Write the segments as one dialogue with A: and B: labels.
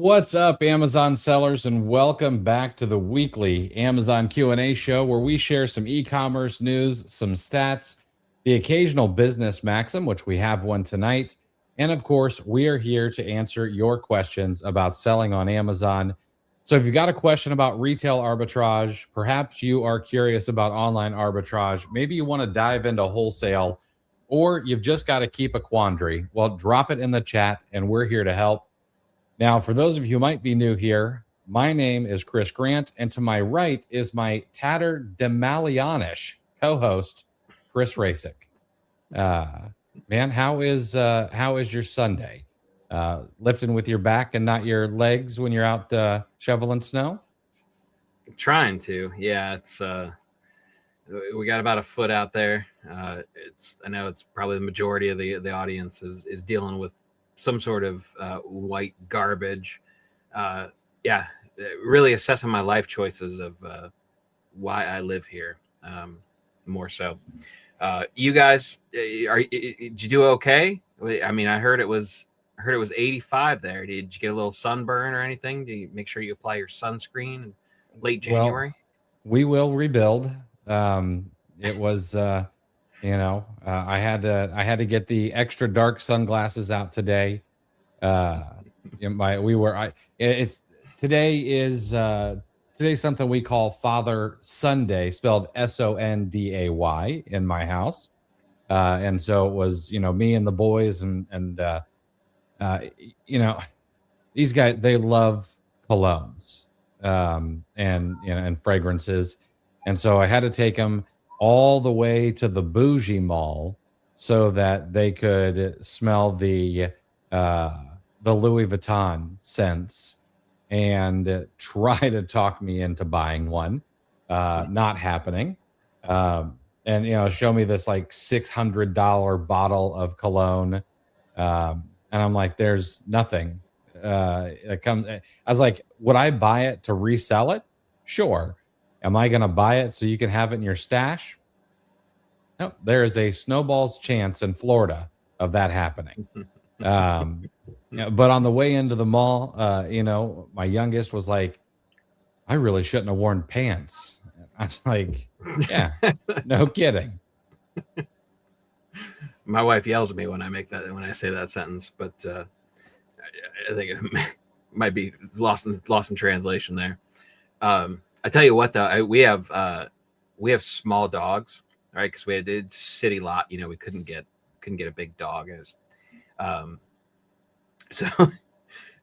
A: What's up, Amazon sellers, and welcome back to the weekly Amazon Q&A show where we share some e-commerce news, some stats, the occasional business maxim, which we have one tonight, and of course, we are here to answer your questions about selling on Amazon. So if you've got a question about retail arbitrage, perhaps you are curious about online arbitrage, maybe you want to dive into wholesale, or you've just got to keep a quandary, well, drop it in the chat and we're here to help. Now, for those of you who might be new here, my name is Chris Grant, and to my right is my tattered Demalianish co-host, Chris Rasick. Man, how is your Sunday? Lifting with your back and not your legs when you're out shoveling snow?
B: Trying to, yeah. It's we got about a foot out there. I know it's probably the majority of the audience is dealing with some sort of white garbage. Yeah, really assessing my life choices of why I live here. More so, you guys, did you do okay? I mean, I heard it was 85 there. Did you get a little sunburn or anything? Do you make sure you apply your sunscreen in late January?
A: Well, we will rebuild. It was. I had to get the extra dark sunglasses out today. Today's something we call Father Sunday, spelled Sonday in my house. And so it was, me and the boys and these guys, they love colognes, and fragrances. And so I had to take them all the way to the bougie mall so that they could smell the Louis Vuitton scents and try to talk me into buying one. Not happening. And show me this like $600 bottle of cologne. And I'm like, there's nothing that comes. I was like, would I buy it to resell it? Sure. Am I going to buy it so you can have it in your stash? No, there is a snowball's chance in Florida of that happening. But on the way into the mall, my youngest was like, I really shouldn't have worn pants. I was like, yeah, no kidding.
B: My wife yells at me when I say that sentence, but I think it might be lost in translation there. I tell you what, though, we have small dogs, right? Because we had a city lot, we couldn't get a big dog. So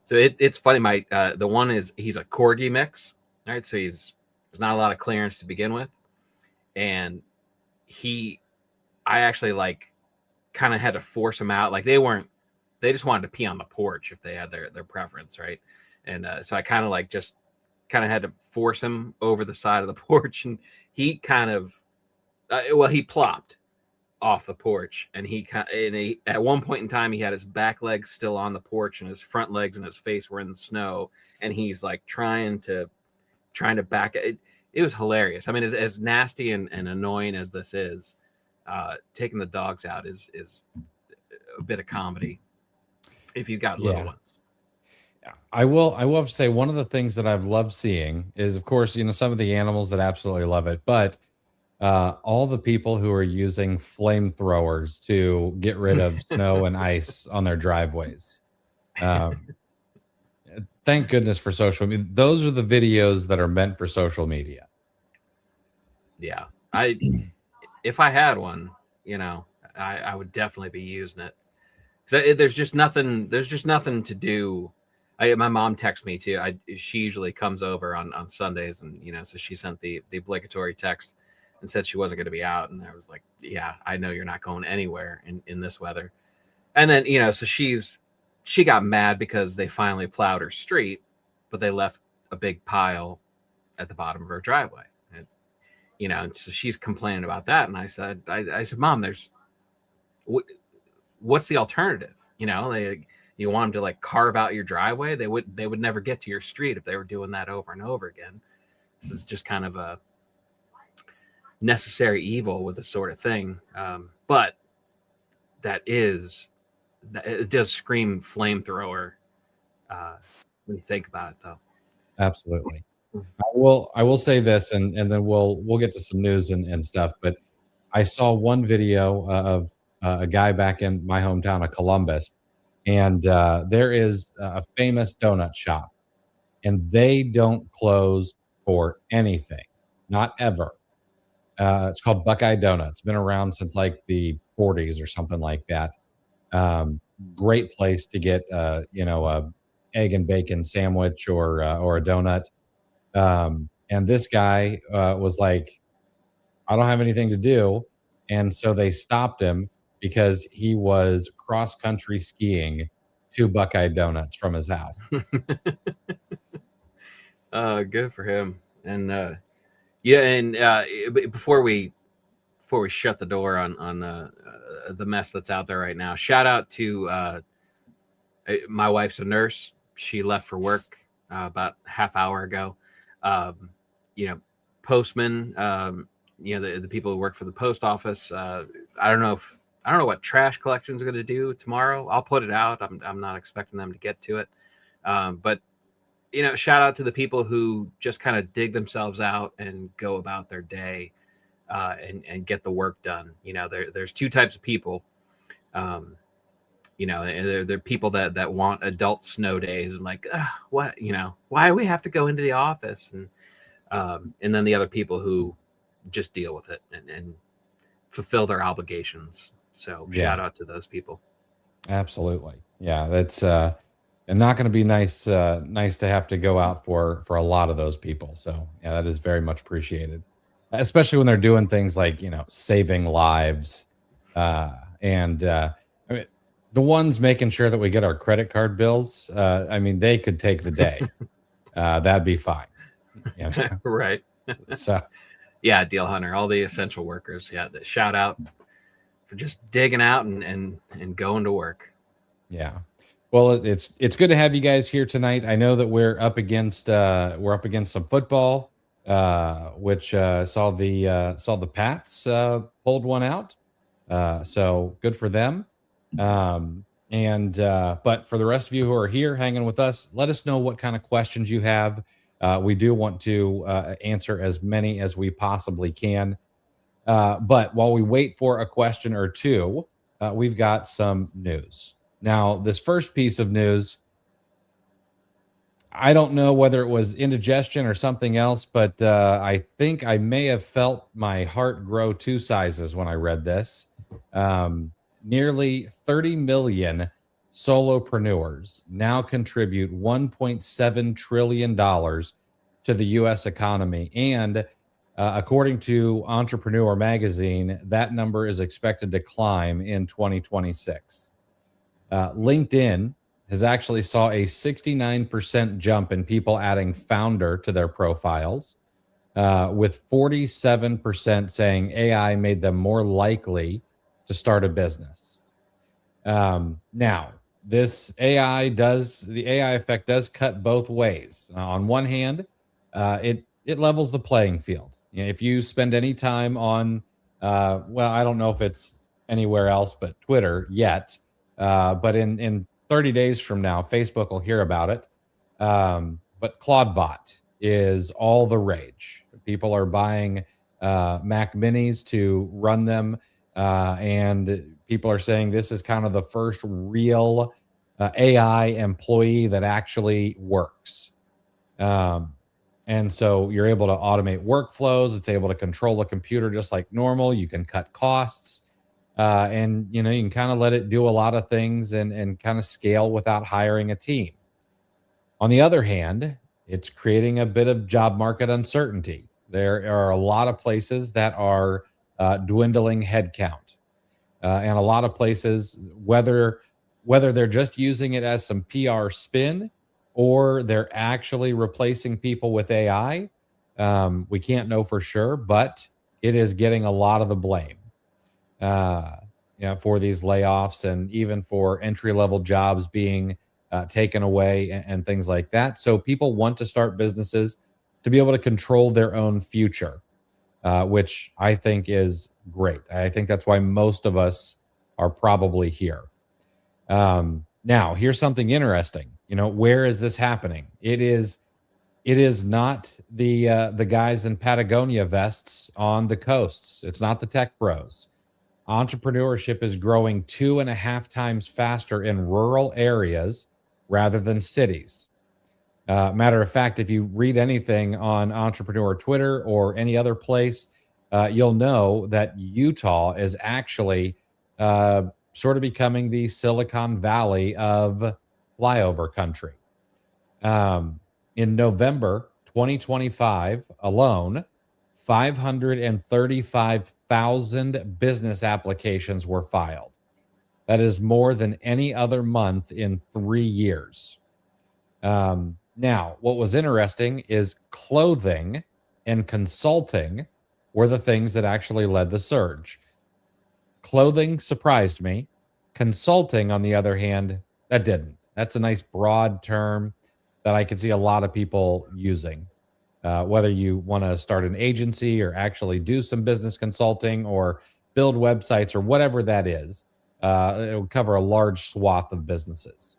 B: it's funny. The one he's a corgi mix, right? So there's not a lot of clearance to begin with, and I actually kind of had to force him out. Like they just wanted to pee on the porch if they had their preference, right? And so I kind of had to force him over the side of the porch, and he kind of he plopped off the porch, and he at one point in time he had his back legs still on the porch and his front legs and his face were in the snow, and he's like trying to back it. It was hilarious. I mean, as nasty and annoying as this is, taking the dogs out is a bit of comedy if you've got little ones.
A: I will have to say one of the things that I've loved seeing is, of course, some of the animals that absolutely love it, but all the people who are using flamethrowers to get rid of snow and ice on their driveways. Thank goodness for social media. Those are the videos that are meant for social media.
B: Yeah. If I had one, I would definitely be using it. So there's just nothing to do. My mom texts me too. She usually comes over on Sundays, and so she sent the obligatory text and said she wasn't going to be out, and I was like, yeah, I know you're not going anywhere in this weather. And then so she got mad because they finally plowed her street, but they left a big pile at the bottom of her driveway. And so she's complaining about that, and I said, Mom, what's the alternative? You want them to carve out your driveway? They would never get to your street if they were doing that over and over again. This is just kind of a necessary evil with this sort of thing. But it does scream flamethrower when you think about it, though.
A: Absolutely. I will say this, and then we'll get to some news and stuff. But I saw one video of a guy back in my hometown of Columbus, and there is a famous donut shop, and they don't close for anything, not ever. It's called Buckeye Donuts. Been around since like the 40s or something like that. Um, Great place to get a egg and bacon sandwich or a donut. And this guy was like, I don't have anything to do. And so they stopped him because he was cross country skiing to Buckeye Donuts from his house.
B: Good for him. And yeah, and before we shut the door on the mess that's out there right now, shout out to my wife's a nurse. She left for work about half hour ago. Postman, the people who work for the post office. I don't know what trash collection is going to do tomorrow. I'll put it out. I'm not expecting them to get to it. But shout out to the people who just kind of dig themselves out and go about their day and get the work done. There's two types of people. They're people that want adult snow days and like, what, why do we have to go into the office? And then the other people who just deal with it and fulfill their obligations. So shout out to those people.
A: Absolutely. Yeah. That's, and not going to be nice to have to go out for a lot of those people. So yeah, that is very much appreciated, especially when they're doing things like, saving lives. And I mean, the ones making sure that we get our credit card bills, they could take the day. That'd be fine.
B: Right.
A: So
B: yeah, Deal Hunter, all the essential workers. Yeah. The shout out for just digging out and going to work.
A: Yeah. Well, it's good to have you guys here tonight. I know that we're up against some football, which saw the Pats pulled one out. So good for them. But for the rest of you who are here hanging with us, let us know what kind of questions you have. We do want to answer as many as we possibly can. But while we wait for a question or two, we've got some news. Now, this first piece of news, I don't know whether it was indigestion or something else, but I think I may have felt my heart grow 2 sizes when I read this. Nearly 30 million solopreneurs now contribute $1.7 trillion to the U.S. economy. And according to Entrepreneur Magazine, that number is expected to climb in 2026. LinkedIn has actually saw a 69% jump in people adding founder to their profiles, with 47% saying AI made them more likely to start a business. Now, the AI effect does cut both ways. On one hand, it levels the playing field. If you spend any time on, I don't know if it's anywhere else but Twitter yet, but in 30 days from now, Facebook will hear about it. But Claudebot is all the rage. People are buying Mac Minis to run them, and people are saying this is kind of the first real AI employee that actually works. And so you're able to automate workflows. It's able to control a computer just like normal. You can cut costs. And you can kind of let it do a lot of things and kind of scale without hiring a team. On the other hand, it's creating a bit of job market uncertainty. There are a lot of places that are dwindling headcount, and a lot of places, whether they're just using it as some PR spin or they're actually replacing people with AI, we can't know for sure, but it is getting a lot of the blame. For these layoffs and even for entry-level jobs being taken away and things like that. So people want to start businesses to be able to control their own future, which I think is great. I think that's why most of us are probably here. Now, here's something interesting. Where is this happening? It is not the guys in Patagonia vests on the coasts. It's not the tech bros. Entrepreneurship is growing 2.5 times faster in rural areas rather than cities. Matter of fact, if you read anything on Entrepreneur Twitter or any other place, you'll know that Utah is actually sort of becoming the Silicon Valley of flyover country. In November 2025 alone, 535,000 business applications were filed. That is more than any other month in 3 years. Now, what was interesting is clothing and consulting were the things that actually led the surge. Clothing surprised me. Consulting, on the other hand, that didn't. That's a nice broad term that I could see a lot of people using. Whether you want to start an agency or actually do some business consulting or build websites or whatever that is, it will cover a large swath of businesses.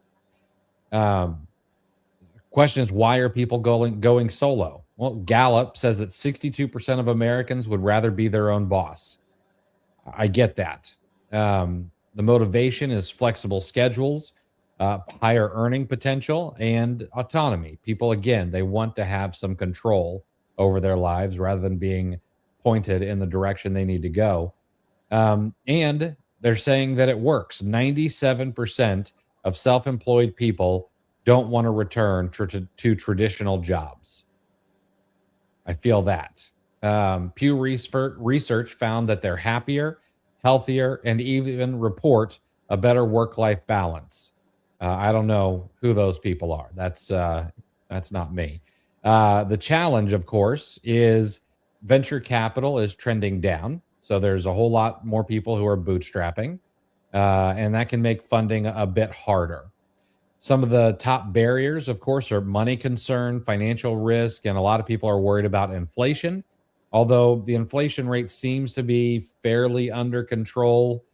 A: Question is, why are people going solo? Well, Gallup says that 62% of Americans would rather be their own boss. I get that. The motivation is flexible schedules, higher earning potential, and autonomy. People, again, they want to have some control over their lives rather than being pointed in the direction they need to go. And they're saying that it works. 97% of self-employed people don't want to return to traditional jobs. I feel that. Pew Research found that they're happier, healthier, and even report a better work-life balance. I don't know who those people are. That's not me. The challenge, of course, is venture capital is trending down. So there's a whole lot more people who are bootstrapping, and that can make funding a bit harder. Some of the top barriers, of course, are money concern, financial risk, and a lot of people are worried about inflation. Although the inflation rate seems to be fairly under control,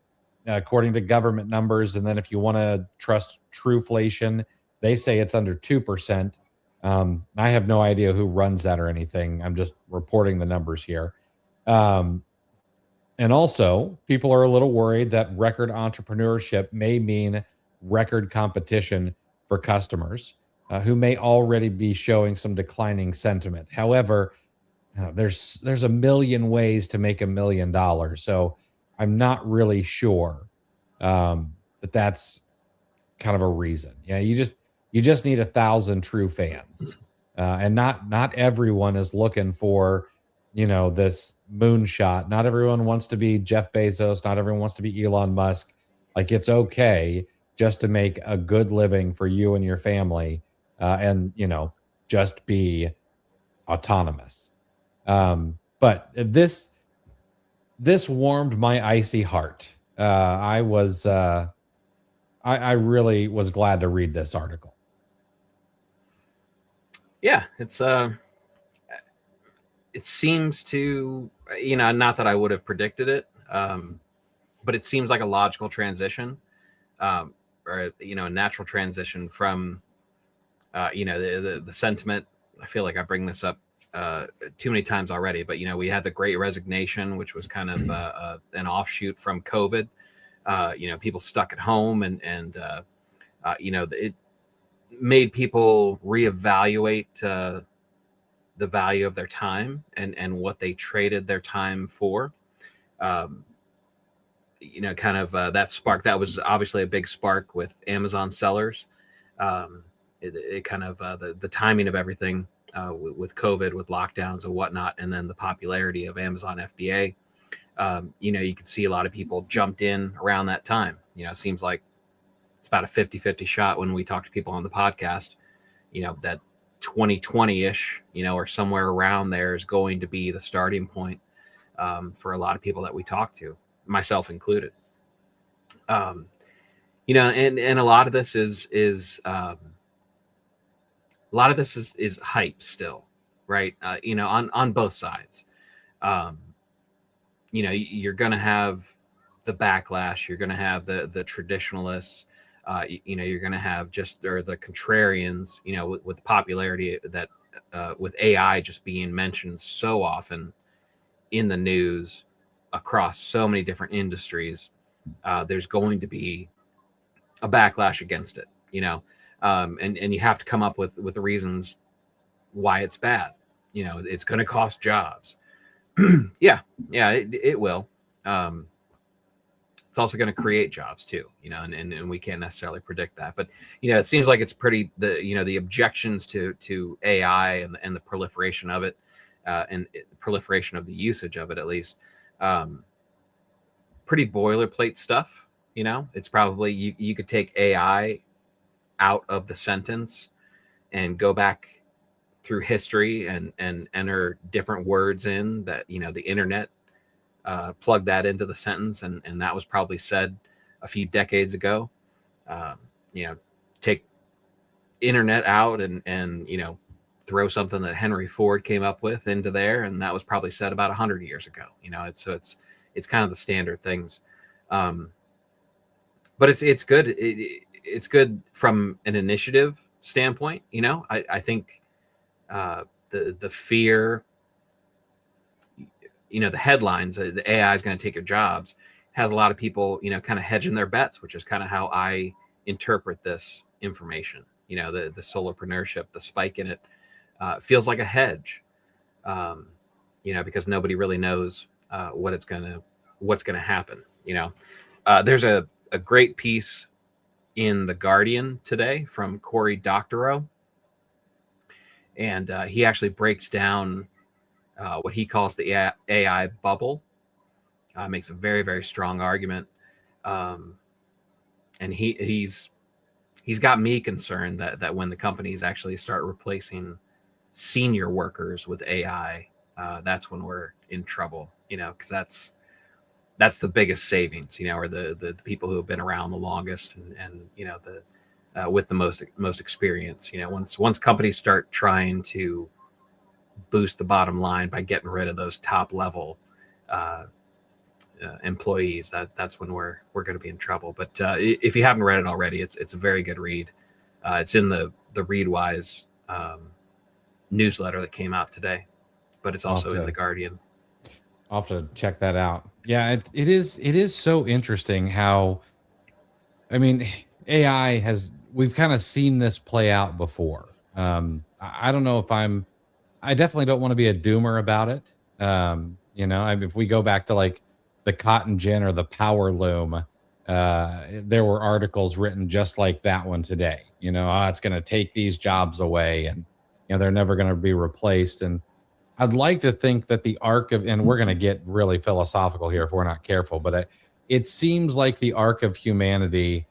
A: according to government numbers. And then if you want to trust Trueflation, they say it's under 2%. I have no idea who runs that or anything. I'm just reporting the numbers here. And also, people are a little worried that record entrepreneurship may mean record competition for customers who may already be showing some declining sentiment. However, there's a million ways to make $1 million. So I'm not really sure that's kind of a reason. Yeah, you just need 1,000 true fans, and not everyone is looking for this moonshot. Not everyone wants to be Jeff Bezos. Not everyone wants to be Elon Musk. Like, it's okay just to make a good living for you and your family, and just be autonomous. But this warmed my icy heart. I really was glad to read this article.
B: Yeah, it seems to, not that I would have predicted it, but it seems like a logical transition, or a natural transition from, the sentiment. I feel like I bring this up too many times already, but we had the Great Resignation, which was kind of an offshoot from COVID. People stuck at home, and it made people reevaluate the value of their time and what they traded their time for. Kind of that spark. That was obviously a big spark with Amazon sellers. It kind of the timing of everything with COVID, with lockdowns and whatnot, and then the popularity of Amazon FBA. You can see a lot of people jumped in around that time. It seems like it's about a 50-50 shot when we talk to people on the podcast, that 2020-ish, or somewhere around there is going to be the starting point for a lot of people that we talk to, myself included. And a lot of this is hype still, right? On both sides. You're going to have the backlash. You're going to have the traditionalists. You're going to have the contrarians, with the popularity that with AI just being mentioned so often in the news across so many different industries. There's going to be a backlash against it, and you have to come up with the reasons why it's bad. It's going to cost jobs. yeah, it will. It's also going to create jobs too, and we can't necessarily predict that. But it seems like it's pretty the objections to AI and the proliferation of it, and proliferation of the usage of it, at least, pretty boilerplate stuff. It's probably you could take AI out of the sentence and go back through history and enter different words in that the internet plug that into the sentence, and that was probably said a few decades ago. Take internet out and throw something that Henry Ford came up with into there, and that was probably said about 100 years ago. It's kind of the standard things, but it's good. It's good from an initiative standpoint. I think the fear, the headlines, the AI is going to take your jobs, has a lot of people, kind of hedging their bets, which is kind of how I interpret this information. The Solopreneurship, the spike in it, feels like a hedge, because nobody really knows what's going to happen. There's a great piece in The Guardian today from Cory Doctorow, and he actually breaks down what he calls the AI bubble. Makes a very, very strong argument, and he's got me concerned that when the companies actually start replacing senior workers with AI, that's when we're in trouble. Because that's the biggest savings. Or the people who have been around the longest and with the most experience. Once companies start trying to boost the bottom line by getting rid of those top level employees, that's when we're going to be in trouble. But if you haven't read it already, it's a very good read. It's in the Readwise newsletter that came out today, but it's also in The Guardian.
A: I'll have to check that out. Yeah, it is so interesting how, AI we've kind of seen this play out before. I don't know if I definitely don't want to be a doomer about it. If we go back to like the cotton gin or the power loom, there were articles written just like that one today. It's going to take these jobs away, and they're never going to be replaced. And I'd like to think that the arc of, and we're going to get really philosophical here if we're not careful, but it seems like the arc of humanity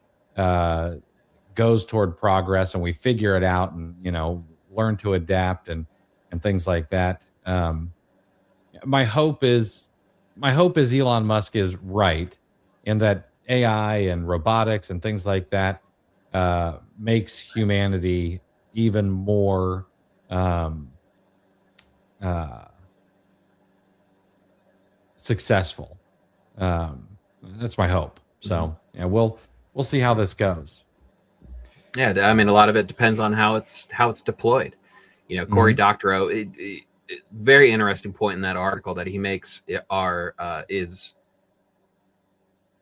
A: goes toward progress, and we figure it out, and learn to adapt and things like that. My hope is Elon Musk is right in that AI and robotics and things like that makes humanity even more successful. That's my hope. So yeah, we'll see how this goes.
B: Yeah, a lot of it depends on how it's deployed. Cory Doctorow, very interesting point in that article that he makes is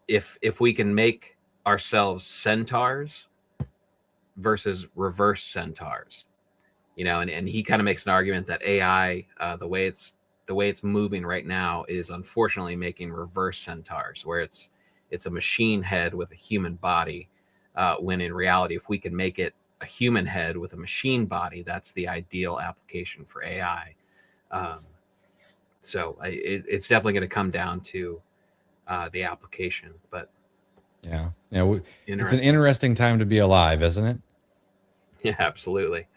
B: if we can make ourselves centaurs versus reverse centaurs, and he kind of makes an argument that AI, the way it's moving right now, is unfortunately making reverse centaurs, where it's a machine head with a human body, when in reality, if we can make it a human head with a machine body, that's the ideal application for AI. So it's definitely going to come down to the application. But
A: yeah, it's an interesting time to be alive, isn't it?
B: Yeah, absolutely.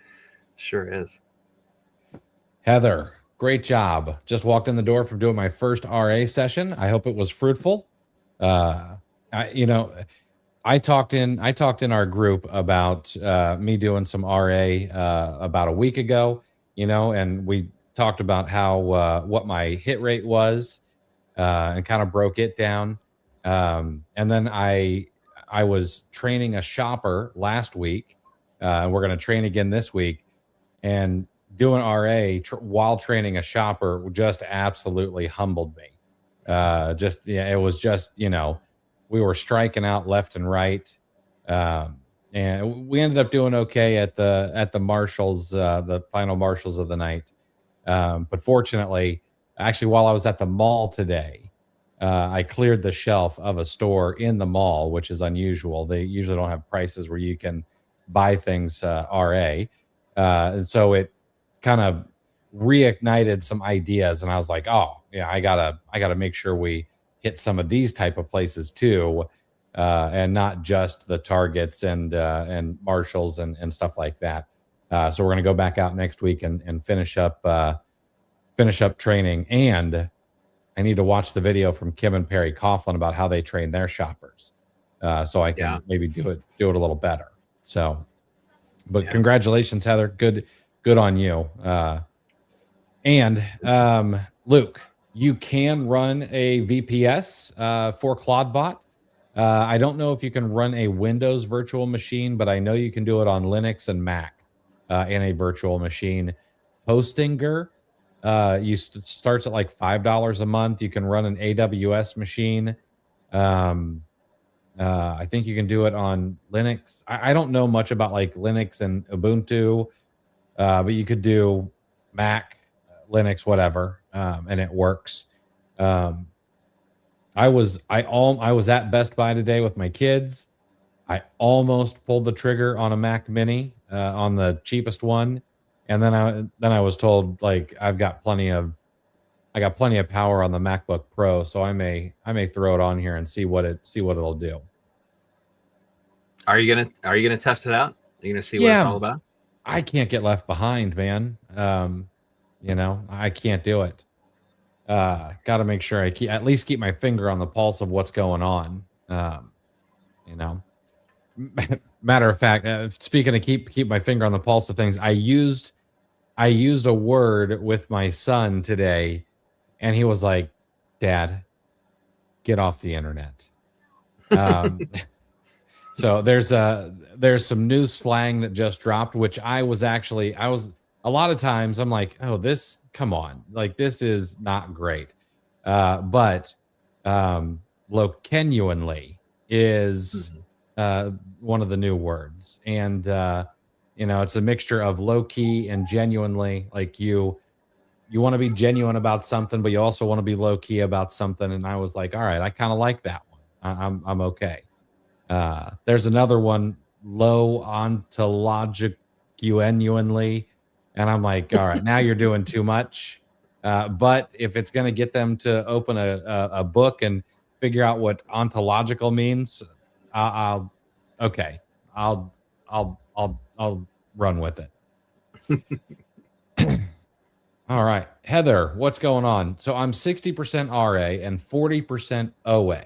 B: Sure is.
A: Heather, great job. Just walked in the door from doing my first RA session. I hope it was fruitful. I talked in our group about me doing some RA about a week ago, and we talked about how what my hit rate was, and kind of broke it down. And then I I was training a shopper last week, and we're going to train again this week. And doing RA while training a shopper just absolutely humbled me. It was just, we were striking out left and right. And we ended up doing okay at the marshals, the final marshals of the night. But fortunately, actually, while I was at the mall today, I cleared the shelf of a store in the mall, which is unusual. They usually don't have prices where you can buy things RA. And so it kind of reignited some ideas, and I was like, oh yeah, I gotta make sure we hit some of these type of places too, and not just the Targets and Marshalls and stuff like that. So we're gonna go back out next week and finish up training. And I need to watch the video from Kim and Perry Coughlin about how they train their shoppers, so I can maybe do it a little better. So, but congratulations, Heather. Good on you. And Luke, you can run a VPS for CloudBot. I don't know if you can run a Windows virtual machine, but I know you can do it on Linux and Mac in a virtual machine. Hostinger starts at like $5 a month. You can run an AWS machine. I think you can do it on Linux. I don't know much about like Linux and Ubuntu, but you could do Mac, Linux, whatever, and it works. I was at Best Buy today with my kids. I almost pulled the trigger on a Mac Mini on the cheapest one, and then I was told like I got plenty of power on the MacBook Pro, so I may throw it on here and see what it'll do.
B: Are you gonna test it out? Are you gonna see what it's all about?
A: I can't get left behind, man. I can't do it. Got to make sure I at least keep my finger on the pulse of what's going on. Matter of fact, speaking of keep my finger on the pulse of things, I used a word with my son today, and he was like, "Dad, get off the internet." So there's some new slang that just dropped, which I was a lot of times I'm like, oh, come on, like this is not great. But low-genuinely is one of the new words. And it's a mixture of low-key and genuinely. Like you want to be genuine about something, but you also want to be low-key about something. And I was like, all right, I kind of like that one. I'm okay. There's another one, low ontologically, and I'm like, all right, now you're doing too much. But if it's going to get them to open a book and figure out what ontological means, I'll run with it. All right, Heather, what's going on? So I'm 60% RA and 40% OA.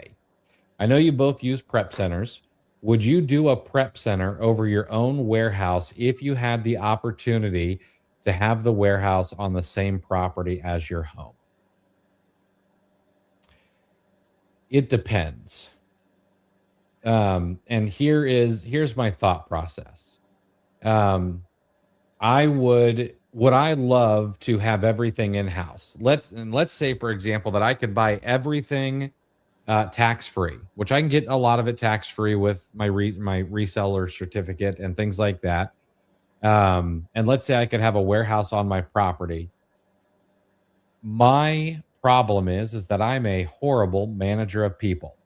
A: I know you both use prep centers. Would you do a prep center over your own warehouse if you had the opportunity to have the warehouse on the same property as your home? It depends. And here's my thought process. Would I love to have everything in-house? Let's say, for example, that I could buy everything tax-free, which I can get a lot of it tax-free with my reseller certificate and things like that. And let's say I could have a warehouse on my property. My problem is that I'm a horrible manager of people.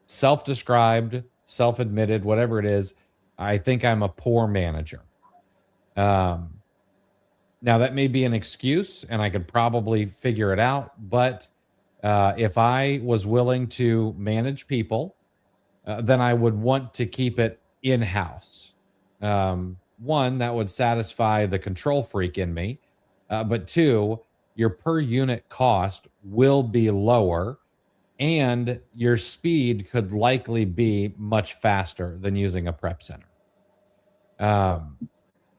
A: Self-described, self-admitted, whatever it is, I think I'm a poor manager. Now that may be an excuse, and I could probably figure it out, but if I was willing to manage people, then I would want to keep it in-house. One, that would satisfy the control freak in me. But two, your per unit cost will be lower, and your speed could likely be much faster than using a prep center.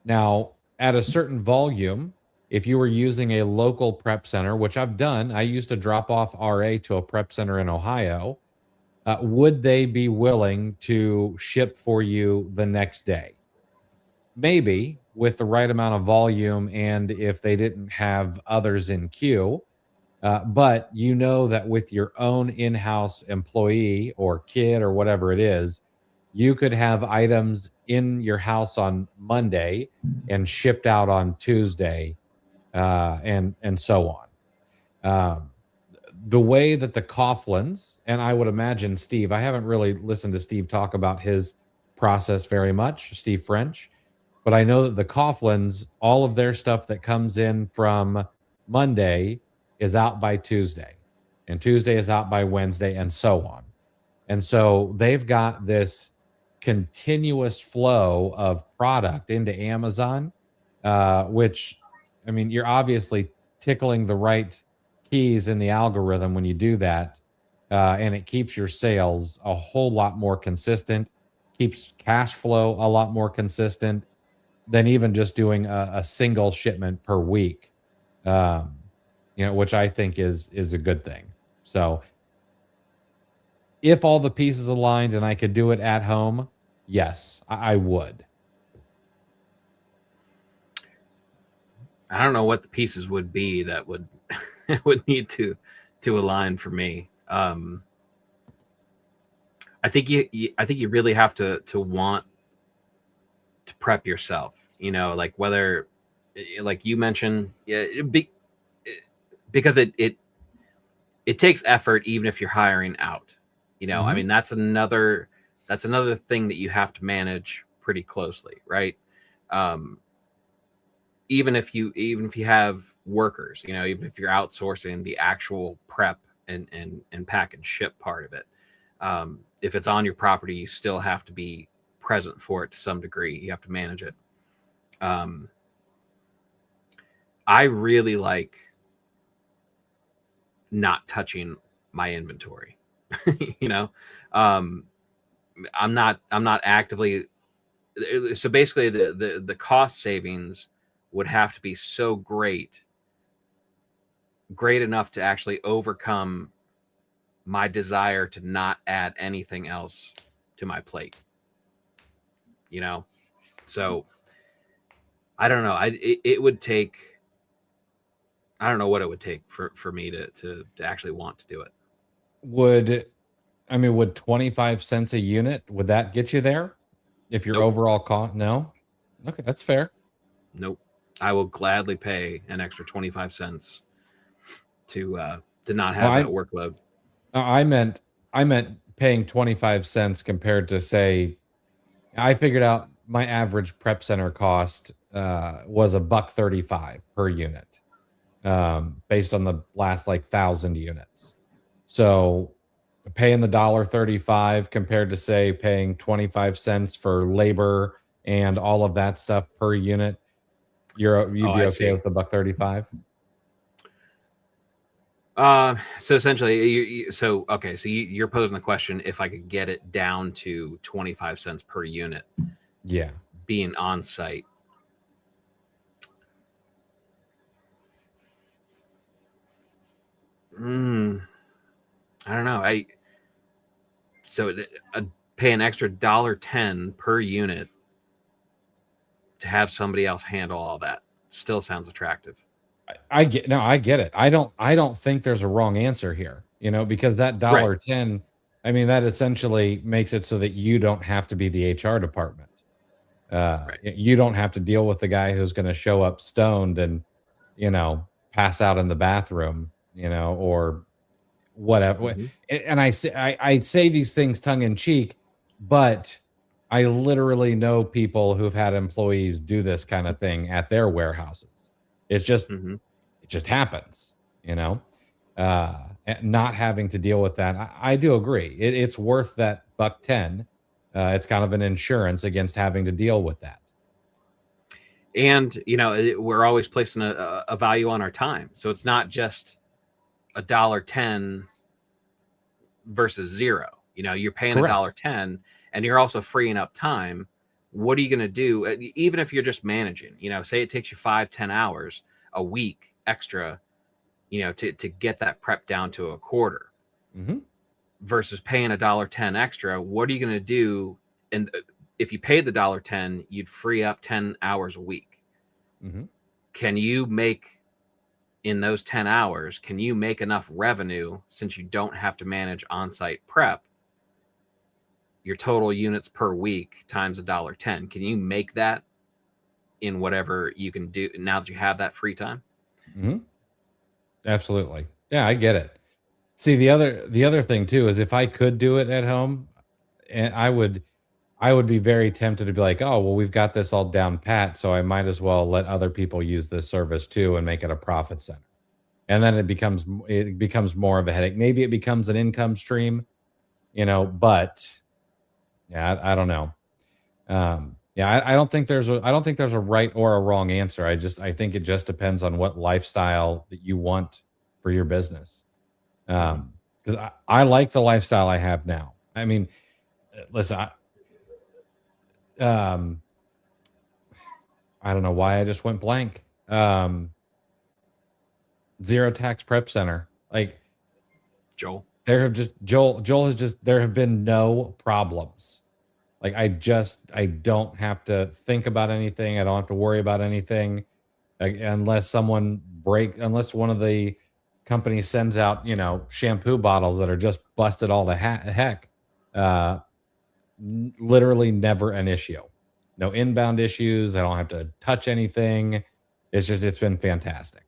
A: Now, at a certain volume, if you were using a local prep center, which I've done, I used to drop off RA to a prep center in Ohio. would they be willing to ship for you the next day? Maybe with the right amount of volume, and if they didn't have others in queue. But you know that with your own in-house employee or kid or whatever it is, you could have items in your house on Monday and shipped out on Tuesday, and so on. Um, the way that the Coughlins, and I would imagine Steve, I haven't really listened to Steve talk about his process very much, Steve French, but I know that the Coughlins, all of their stuff that comes in from Monday is out by Tuesday, and Tuesday is out by Wednesday, and so on. And so they've got this continuous flow of product into Amazon, which, I mean, you're obviously tickling the right keys in the algorithm when you do that. And it keeps your sales a whole lot more consistent, keeps cash flow a lot more consistent than even just doing a single shipment per week. Um, which I think is a good thing. So if all the pieces aligned and I could do it at home, yes, I would.
B: I don't know what the pieces would be that would would need to align for me. I think you really have to want to prep yourself. Like whether, like you mentioned, yeah, because it takes effort even if you're hiring out. I mean, that's another thing that you have to manage pretty closely, right? Even if you have workers, even if you're outsourcing the actual prep and pack and ship part of it, if it's on your property, you still have to be present for it to some degree. You have to manage it. I really like not touching my inventory. I'm not actively. So basically, the cost savings would have to be so great enough to actually overcome my desire to not add anything else to my plate. So I don't know. It would take. I don't know what it would take for me to actually want to do it.
A: Would 25 cents a unit, would that get you there? If your
B: Nope.
A: overall cost, no? Okay, that's fair.
B: Nope. I will gladly pay an extra 25 cents to not have that workload.
A: I meant paying 25 cents compared to, say, I figured out my average prep center cost was $1.35 per unit, based on the last like 1,000 units. So paying the $1.35 compared to, say, paying 25 cents for labor and all of that stuff per unit, you'd be okay with the $1.35?
B: So essentially, you're posing the question if I could get it down to 25 cents per unit.
A: Yeah.
B: Being on site. I don't know. Pay an extra $1.10 per unit to have somebody else handle all that still sounds attractive.
A: I get it. I don't think there's a wrong answer here, because that $1.10, right. I mean, that essentially makes it so that you don't have to be the HR department. Right. You don't have to deal with the guy who's going to show up stoned and, pass out in the bathroom, or whatever. Mm-hmm. And I say these things tongue in cheek, but I literally know people who've had employees do this kind of thing at their warehouses. It's just, it just happens, not having to deal with that. I do agree. It's worth that $1.10. It's kind of an insurance against having to deal with that.
B: And, we're always placing a value on our time. So it's not just $1.10 versus zero. You're paying $1.10 and you're also freeing up time. What are you going to do? Even if you're just managing, say it takes you 5-10 hours a week extra, to get that prep down to a quarter. versus paying $1.10 extra. What are you going to do? And if you paid the $1.10, you'd free up 10 hours a week.
A: Mm-hmm.
B: Can you make, in those 10 hours, can you make enough revenue, since you don't have to manage on-site prep, your total units per week times $1.10? Can you make that in whatever you can do now that you have that free time?
A: Mm-hmm. Absolutely. Yeah, I get it. See, the other thing too is if I could do it at home, and I would be very tempted to be like, oh, well, we've got this all down pat, so I might as well let other people use this service too and make it a profit center. And then it becomes more of a headache. Maybe it becomes an income stream, but yeah, I don't know. Yeah, I don't think there's a right or a wrong answer. I think it just depends on what lifestyle that you want for your business. Because I like the lifestyle I have now. I mean, listen, um, I don't know why I just went blank. Zero tax prep center. Like
B: Joel.
A: Joel has just, there have been no problems. Like I don't have to think about anything. I don't have to worry about anything. Like, unless unless one of the companies sends out, shampoo bottles that are just busted all to heck. Uh, Literally never an issue. No inbound issues. I don't have to touch anything. It's been fantastic.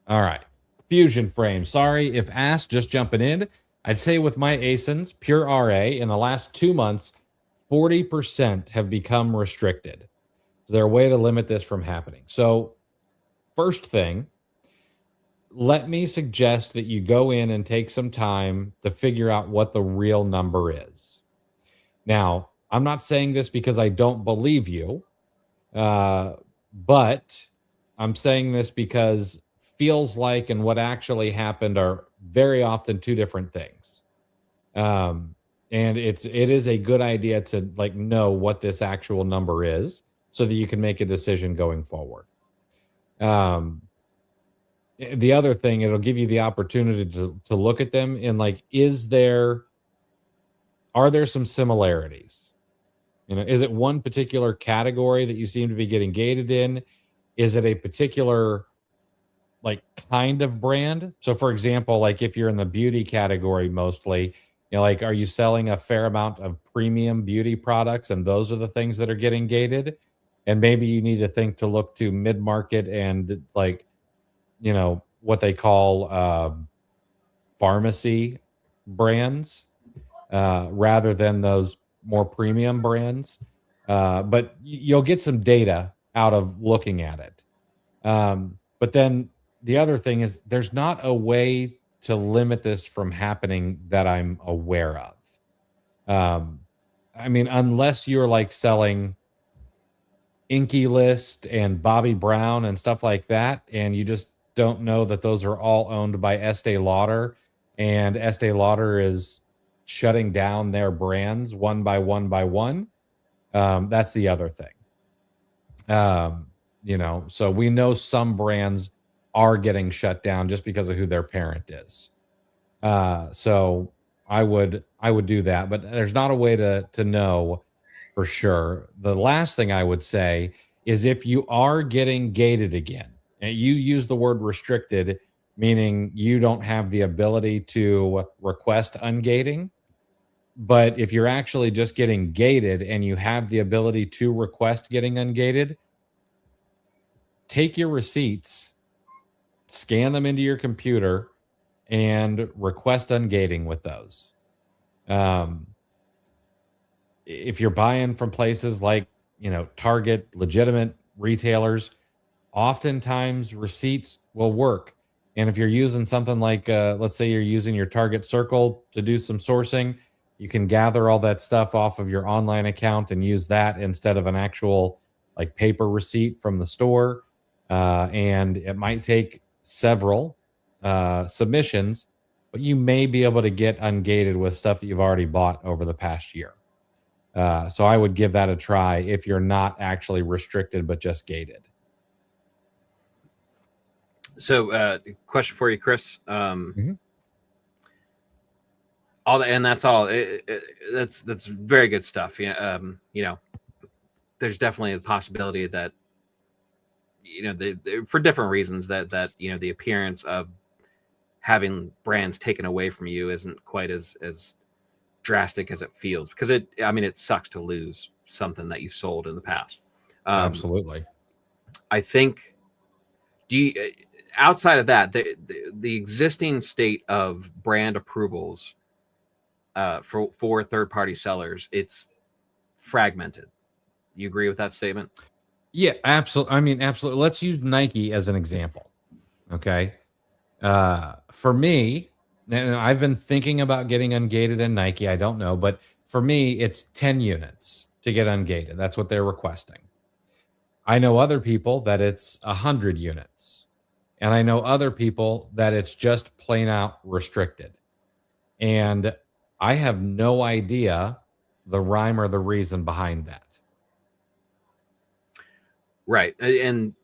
A: All right. Fusion frame. Sorry if asked, just jumping in. I'd say with my ASINs, pure RA, in the last 2 months, 40% have become restricted. Is there a way to limit this from happening? So, first thing, let me suggest that you go in and take some time to figure out what the real number is. Now, I'm not saying this because I don't believe you, but I'm saying this because feels like and what actually happened are very often two different things. And it is a good idea to know what this actual number is so that you can make a decision going forward. The other thing, it'll give you the opportunity to look at them and are there some similarities? Is it one particular category that you seem to be getting gated in? Is it a particular kind of brand? So for example, if you're in the beauty category mostly, are you selling a fair amount of premium beauty products and those are the things that are getting gated? And maybe you need to look to mid-market and what they call pharmacy brands rather than those more premium brands. But you'll get some data out of looking at it. But then the other thing is there's not a way to limit this from happening that I'm aware of. I mean, unless you're selling Inky List and Bobby Brown and stuff like that, and you just don't know that those are all owned by Estee Lauder, and Estee Lauder is shutting down their brands one by one by one. That's the other thing. So we know some brands are getting shut down just because of who their parent is. So I would do that, but there's not a way to know for sure. The last thing I would say is if you are getting gated again, and you use the word restricted, meaning you don't have the ability to request ungating. But if you're actually just getting gated and you have the ability to request getting ungated, take your receipts, scan them into your computer, and request ungating with those. If you're buying from places like, Target, legitimate retailers, oftentimes receipts will work. And if you're using something let's say you're using your Target Circle to do some sourcing, you can gather all that stuff off of your online account and use that instead of an actual paper receipt from the store. And it might take several submissions, but you may be able to get ungated with stuff that you've already bought over the past year. So I would give that a try if you're not actually restricted, but just gated.
B: So, question for you, Chris.
A: Mhm.
B: That's all. That's very good stuff. Yeah. There's definitely a possibility that for different reasons that the appearance of having brands taken away from you isn't quite as drastic as it feels, because it sucks to lose something that you sold in the past.
A: Absolutely.
B: I think, do you outside of that, the existing state of brand approvals for third party sellers, it's fragmented. You agree with that statement?
A: Yeah, absolutely. Absolutely. Let's use Nike as an example. Okay. For me, and I've been thinking about getting ungated in Nike. I don't know, but for me, it's 10 units to get ungated. That's what they're requesting. I know other people that it's 100 units. And I know other people that it's just plain out restricted. And I have no idea the rhyme or the reason behind that.
B: Right. And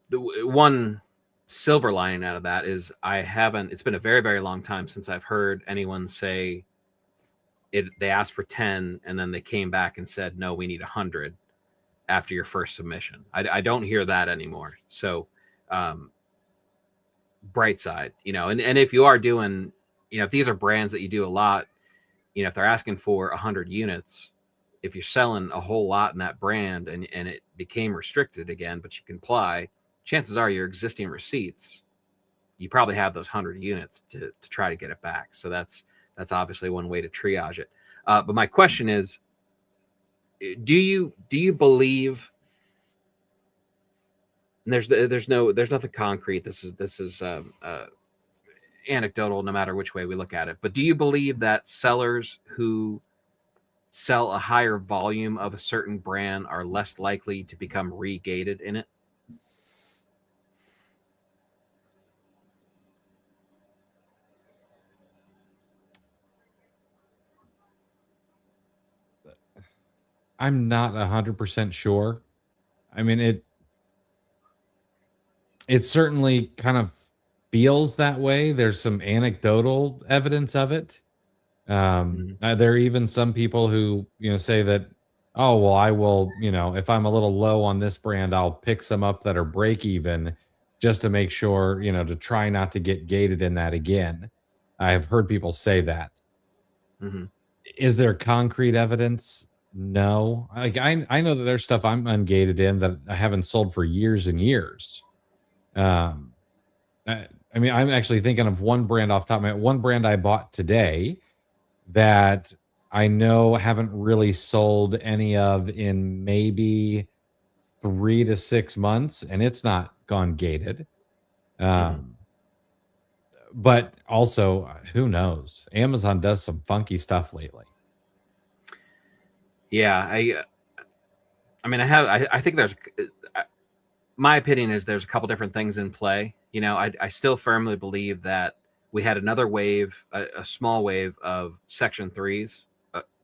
B: the one silver lining out of that is it's been a very, very long time since I've heard anyone say they asked for 10 and then they came back and said, no, we need 100 after your first submission. I don't hear that anymore. So, bright side, and if you are doing, if these are brands that you do a lot, if they're asking for 100 units, if you're selling a whole lot in that brand and it became restricted again, but you comply, chances are your existing receipts, you probably have those 100 units to try to get it back. So that's obviously one way to triage it. But my question is, do you believe, and there's nothing concrete, this is anecdotal no matter which way we look at it, but do you believe that sellers who sell a higher volume of a certain brand are less likely to become regated in it?
A: I'm not 100% sure. I mean, it certainly kind of feels that way. There's some anecdotal evidence of it.
B: Mhm.
A: There are even some people who, say that, oh, well, I will, if I'm a little low on this brand, I'll pick some up that are break even just to make sure, to try not to get gated in that again. I have heard people say that.
B: Mhm.
A: Is there concrete evidence? No. Like I know that there's stuff I'm ungated in that I haven't sold for years and years. Um, I'm actually thinking of one brand off the top of my head, one brand I bought today that I know haven't really sold any of in maybe 3 to 6 months, and it's not gone gated.
B: Mhm.
A: Um, but also, who knows? Amazon does some funky stuff lately.
B: Yeah, I think there's, my opinion is there's a couple different things in play. I still firmly believe that we had another wave, a small wave of Section 3s,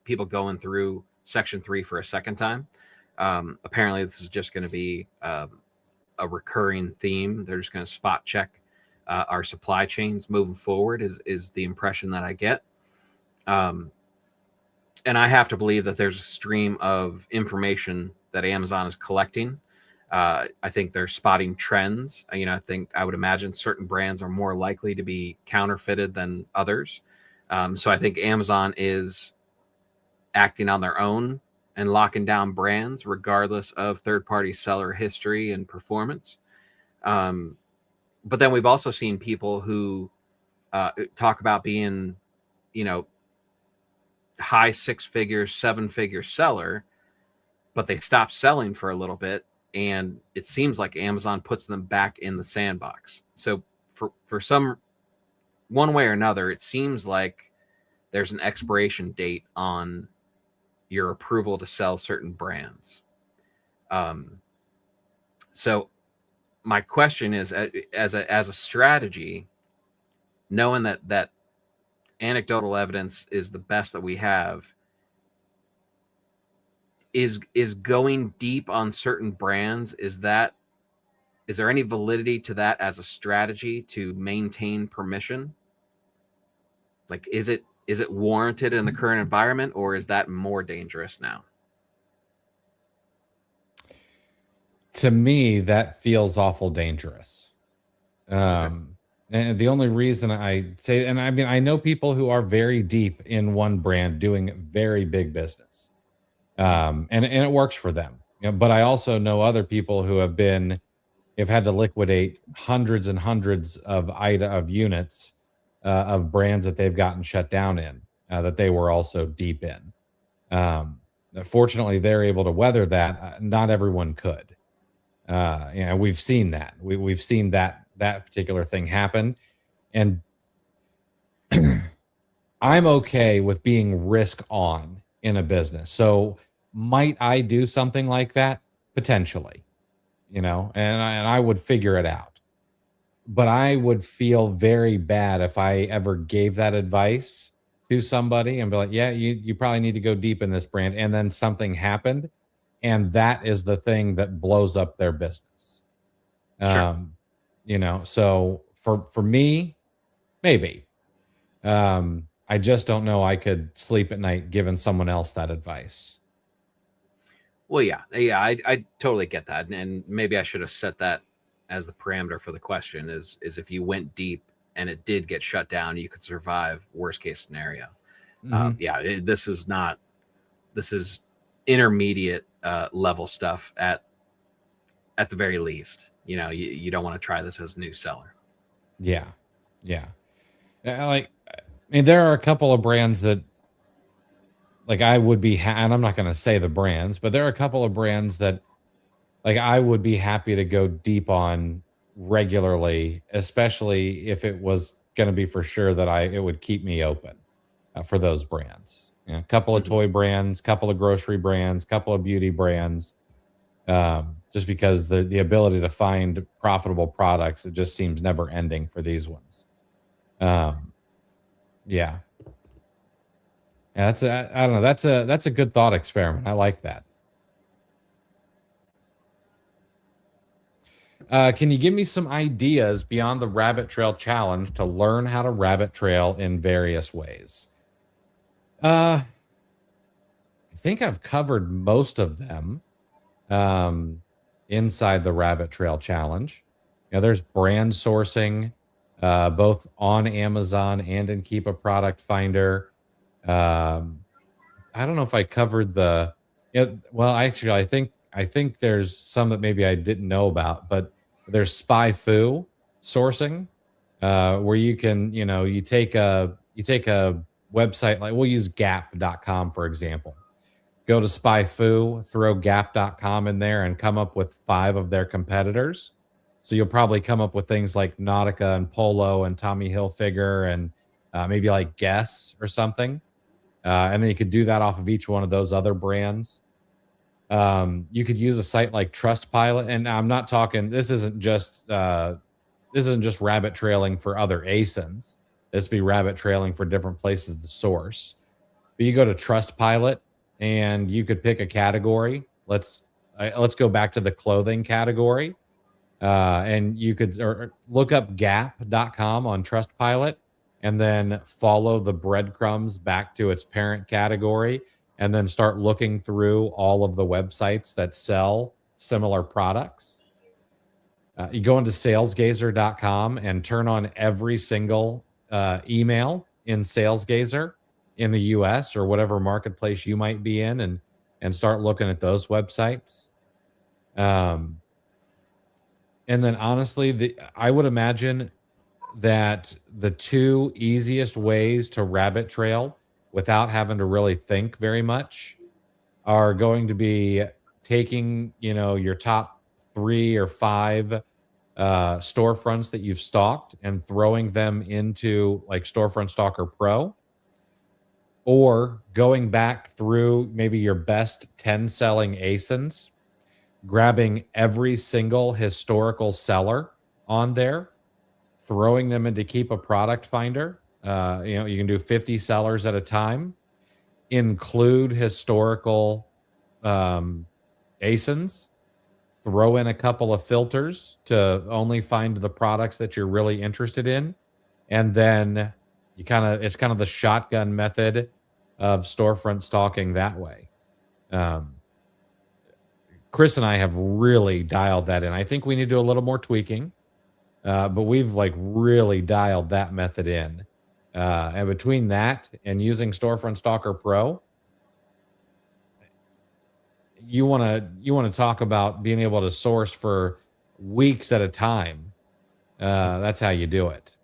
B: people going through Section 3 for a second time. Apparently, this is just going to be a recurring theme. They're just going to spot check our supply chains moving forward, is the impression that I get. And I have to believe that there's a stream of information that Amazon is collecting. I think they're spotting trends. I would imagine certain brands are more likely to be counterfeited than others. So I think Amazon is acting on their own and locking down brands regardless of third-party seller history and performance. But then we've also seen people who talk about being, you know, high 6-figure, 7-figure seller, but they stop selling for a little bit, and it seems like Amazon puts them back in the sandbox. So for some one way or another, it seems like there's an expiration date on your approval to sell certain brands. So my question is, as a strategy, knowing that anecdotal evidence is the best that we have, is going deep on certain brands, is that is there any validity to that as a strategy to maintain permission? Like, is it warranted in the current environment, or is that more dangerous now?
A: To me, that feels awful dangerous. And the only reason I say, and I mean, I know people who are very deep in one brand doing very big business, and it works for them. But I also know other people who have had to liquidate hundreds and hundreds of units of brands that they've gotten shut down in, that they were also deep in. Fortunately, they're able to weather that. Not everyone could. We've seen that. We've seen that particular thing happen, and I'm okay with being risk on in a business. So might I do something like that? Potentially, and I would figure it out. But I would feel very bad if I ever gave that advice to somebody and be like, yeah, you probably need to go deep in this brand. And then something happened. And that is the thing that blows up their business.
B: Sure.
A: So for me, maybe. I just don't know I could sleep at night giving someone else that advice.
B: Well, yeah, I totally get that, and maybe I should have set that as the parameter for the question: is if you went deep and it did get shut down, you could survive worst case scenario. This is intermediate level stuff at the very least. You don't want to try this as a new seller.
A: Yeah. I mean, there are a couple of brands that, like, I would be, and I'm not going to say the brands, but there are a couple of brands that, like, I would be happy to go deep on regularly, especially if it was going to be for sure that it would keep me open for those brands. A couple of toy brands, couple of grocery brands, couple of beauty brands. Just because the ability to find profitable products, it just seems never ending for these ones. Yeah. I don't know. That's a good thought experiment. I like that. Can you give me some ideas beyond the rabbit trail challenge to learn how to rabbit trail in various ways? I think I've covered most of them inside the rabbit trail challenge. There's brand sourcing, both on Amazon and in Keepa Product Finder. I don't know if I covered well, actually, I think there's some that maybe I didn't know about, but there's spy foo sourcing, where you can, you take a website, like we'll use gap.com, for example. Go to spy foo, throw gap.com in there and come up with 5 of their competitors. So you'll probably come up with things like Nautica and Polo and Tommy Hilfiger and maybe like Guess or something. And then you could do that off of each one of those other brands. You could use a site like Trustpilot, and I'm not talking. This isn't just rabbit trailing for other ASINs. This be rabbit trailing for different places to source. But you go to Trustpilot, and you could pick a category. Let's go back to the clothing category, and you could look up Gap.com on Trustpilot, and then follow the breadcrumbs back to its parent category, and then start looking through all of the websites that sell similar products. You go into salesgazer.com and turn on every single email in SalesGazer in the US or whatever marketplace you might be in, and start looking at those websites. And then honestly, I would imagine that the 2 easiest ways to rabbit trail without having to really think very much are going to be taking, your top 3 or 5 storefronts that you've stalked and throwing them into like Storefront Stalker Pro, or going back through maybe your best 10 selling ASINs, grabbing every single historical seller on there, throwing them into Keepa Product Finder. You can do 50 sellers at a time, include historical ASINs, throw in a couple of filters to only find the products that you're really interested in. And then it's kind of the shotgun method of storefront stalking that way. Um, Chris and I have really dialed that in. I think we need to do a little more tweaking, but we've like really dialed that method in. And between that and using Storefront Stalker Pro, you want to talk about being able to source for weeks at a time. That's how you do it.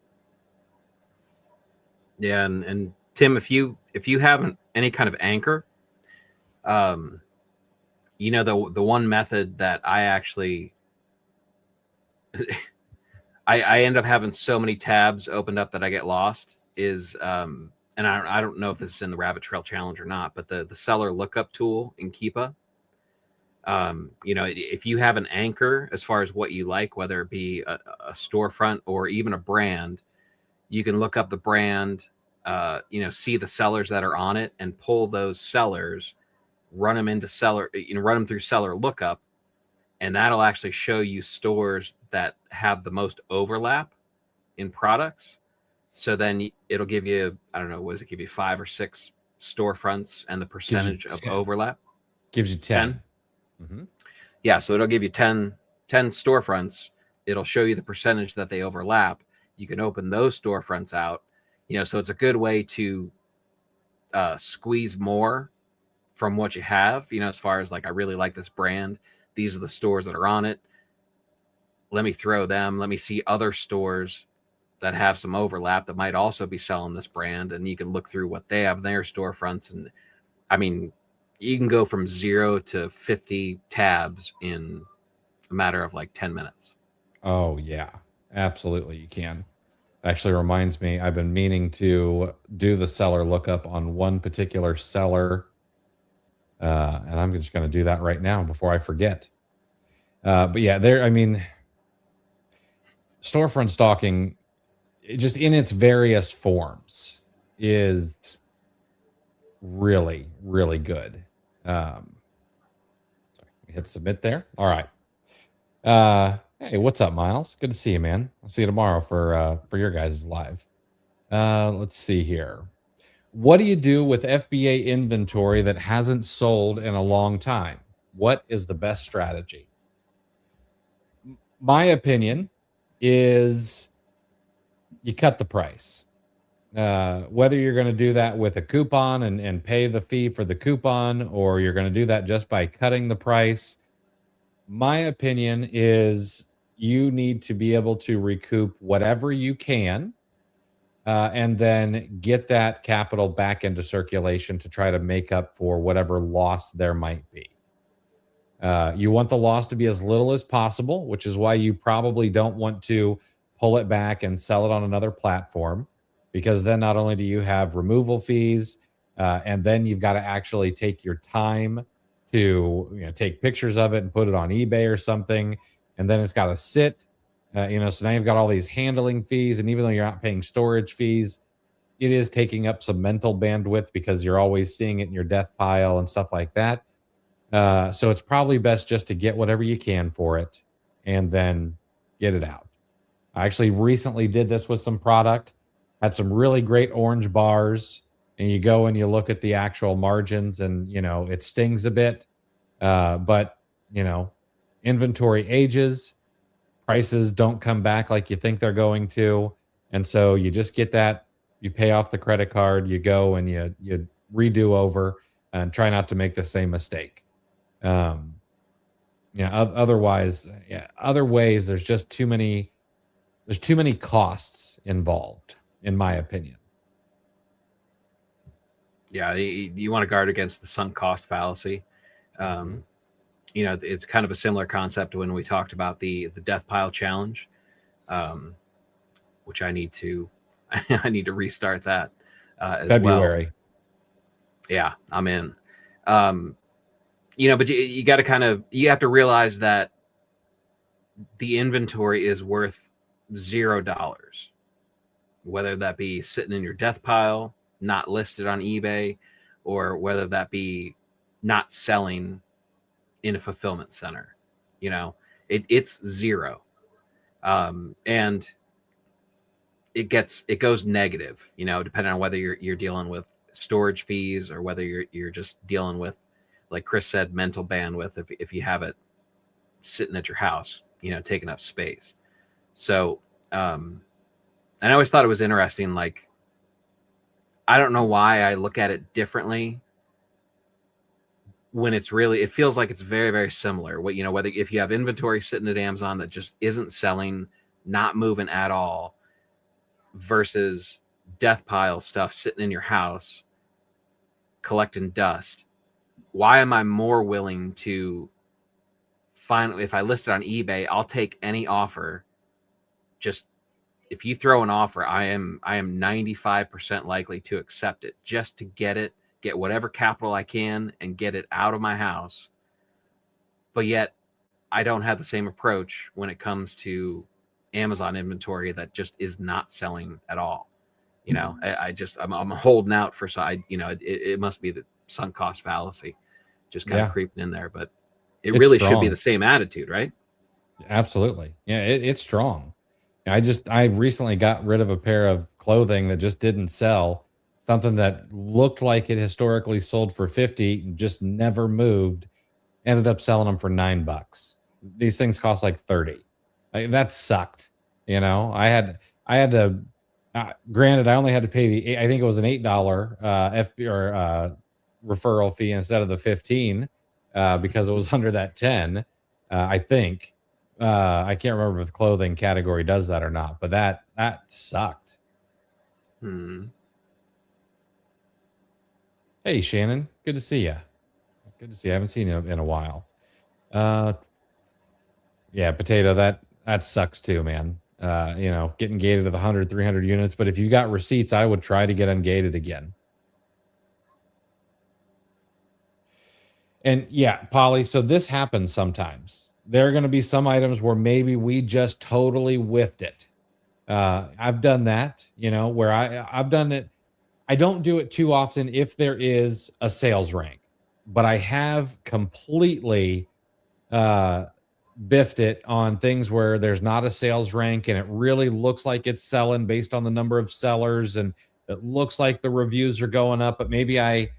B: Yeah, and Tim, if you haven't any kind of anchor, you know, the one method that I actually I end up having so many tabs opened up that I get lost is and I don't know if this is in the Rabbit Trail Challenge or not, but the seller lookup tool in Keepa. You know, if you have an anchor as far as what you like, whether it be a storefront or even a brand, you can look up the brand, you know, see the sellers that are on it and pull those sellers, run them through seller lookup, and that'll actually show you stores that have the most overlap in products. So then it'll give you, I don't know, what does it give you, 5 or 6 storefronts and the percentage of overlap?
A: Gives you 10. Mm-hmm.
B: Yeah, so it'll give you 10 storefronts. It'll show you the percentage that they overlap. You can open those storefronts out, you know, so it's a good way to squeeze more from what you have, you know, as far as like, I really like this brand. These are the stores that are on it. Let me throw them. Let me see other stores that have some overlap that might also be selling this brand. And you can look through what they have in their storefronts. And I mean, you can go from 0 to 50 tabs in a matter of like 10 minutes.
A: Oh, yeah, absolutely. You can. Actually reminds me, I've been meaning to do the seller lookup on one particular seller. And I'm just going to do that right now before I forget. But yeah, storefront stalking, just in its various forms, is really, really good. Hit submit there. All right. Hey, what's up, Miles? Good to see you, man. I'll see you tomorrow for your guys' live. Let's see here. What do you do with FBA inventory that hasn't sold in a long time? What is the best strategy? My opinion is you cut the price. Whether you're going to do that with a coupon and pay the fee for the coupon, or you're going to do that just by cutting the price, my opinion is you need to be able to recoup whatever you can, and then get that capital back into circulation to try to make up for whatever loss there might be. You want the loss to be as little as possible, which is why you probably don't want to pull it back and sell it on another platform, because then not only do you have removal fees, and then you've got to actually take your time to take pictures of it and put it on eBay or something, and then it's got to sit. So now you've got all these handling fees, and even though you're not paying storage fees, it is taking up some mental bandwidth because you're always seeing it in your death pile and stuff like that. So it's probably best just to get whatever you can for it and then get it out. I actually recently did this with some product, had some really great orange bars, and you go and you look at the actual margins and, it stings a bit. But, inventory ages, prices don't come back like you think they're going to. And so you just get that, you pay off the credit card, you go and you redo over and try not to make the same mistake. Otherwise, other ways, there's too many costs involved, in my opinion.
B: Yeah, you want to guard against the sunk cost fallacy. It's kind of a similar concept to when we talked about the death pile challenge, which I need to restart that as
A: February.
B: well. Yeah, I'm in. But you got to you have to realize that the inventory is worth $0, whether that be sitting in your death pile, not listed on eBay, or whether that be not selling in a fulfillment center. You know, it's zero. And it goes negative, you know, depending on whether you're dealing with storage fees or whether you're just dealing with, like Chris said, mental bandwidth if you have it sitting at your house, you know, taking up space. So and I always thought it was interesting, like, I don't know why I look at it differently when it feels like it's very, very similar. What, you know, whether if you have inventory sitting at Amazon that just isn't selling, not moving at all, versus death pile stuff sitting in your house collecting dust. Why am I more willing to find, if I list it on eBay, I'll take any offer. Just if you throw an offer, I am 95% likely to accept it just to get whatever capital I can and get it out of my house. But yet I don't have the same approach when it comes to Amazon inventory that just is not selling at all. You know, I'm holding out for side, you know, it must be the sunk cost fallacy just kind of creeping in there, but it
A: It's
B: really
A: strong.
B: should be the same attitude, right?
A: Absolutely. Yeah, it's strong. I recently got rid of a pair of clothing that just didn't sell. Something that looked like it historically sold for 50 and just never moved. Ended up selling them for $9. These things cost like 30. That sucked. You know, I had to granted I only had to pay I think it was an $8 FB or referral fee instead of the 15 because it was under that 10. I think I can't remember if the clothing category does that or not, but that sucked. Hey Shannon, good to see you. Good to see you. I haven't seen you in a while. Yeah, potato, that sucks too, man. You know, getting gated to the 100, 300 units, but if you got receipts, I would try to get ungated again. And yeah, Polly, so this happens sometimes. There are going to be some items where maybe we just totally whiffed it. I've done that, you know, where I've done it. I don't do it too often if there is a sales rank, but I have completely biffed it on things where there's not a sales rank and it really looks like it's selling based on the number of sellers and it looks like the reviews are going up, but maybe I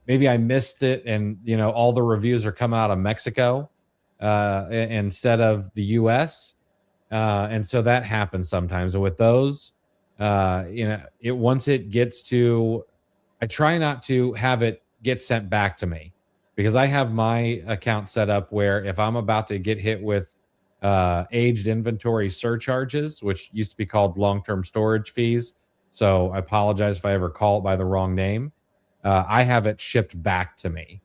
A: missed it and you know all the reviews are coming out of Mexico instead of the US. And so that happens sometimes. And with those, you know, once it gets to, I try not to have it get sent back to me because I have my account set up where if I'm about to get hit with aged inventory surcharges, which used to be called long-term storage fees. So I apologize if I ever call it by the wrong name. I have it shipped back to me.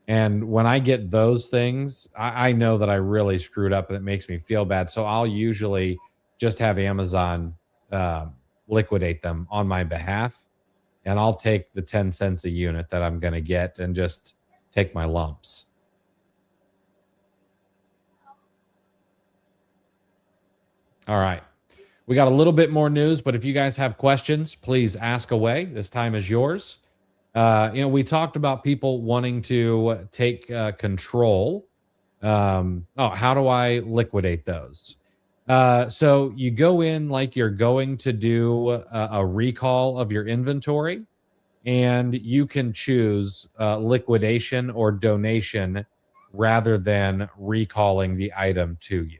A: And when I get those things, I know that I really screwed up and it makes me feel bad. So I'll usually just have Amazon liquidate them on my behalf. And I'll take the 10 cents a unit that I'm going to get and just take my lumps. All right. We got a little bit more news, but if you guys have questions, please ask away. This time is yours. You know, we talked about people wanting to take control. How do I liquidate those? So you go in like you're going to do a recall of your inventory, and you can choose liquidation or donation rather than recalling the item to you.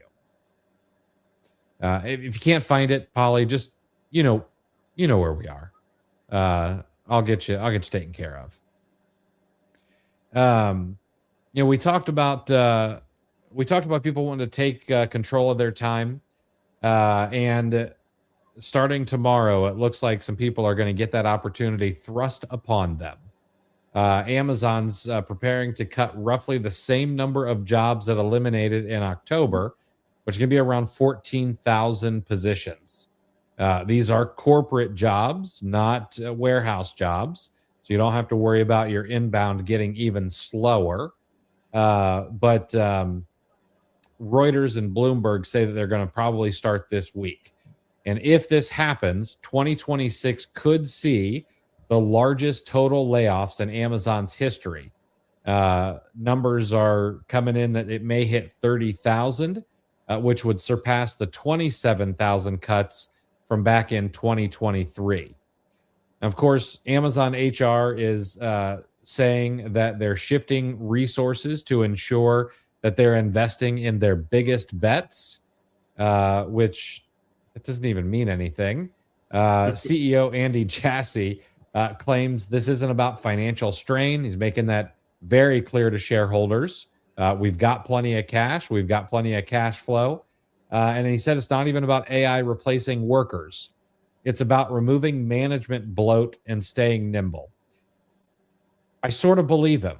A: If you can't find it, Polly, just you know where we are. I'll get you taken care of. You know, we talked about people wanting to take control of their time, and starting tomorrow, it looks like some people are going to get that opportunity thrust upon them. Amazon's preparing to cut roughly the same number of jobs that eliminated in October, which can be around 14,000 positions. These are corporate jobs, not warehouse jobs. So you don't have to worry about your inbound getting even slower. But Reuters and Bloomberg say that they're going to probably start this week. And if this happens, 2026 could see the largest total layoffs in Amazon's history. Numbers are coming in that it may hit 30,000, which would surpass the 27,000 cuts from back in 2023. Of course, Amazon HR is saying that they're shifting resources to ensure that they're investing in their biggest bets, which that doesn't even mean anything. CEO Andy Jassy claims this isn't about financial strain. He's making that very clear to shareholders. We've got plenty of cash. We've got plenty of cash flow. And he said it's not even about AI replacing workers. It's about removing management bloat and staying nimble. I sort of believe him.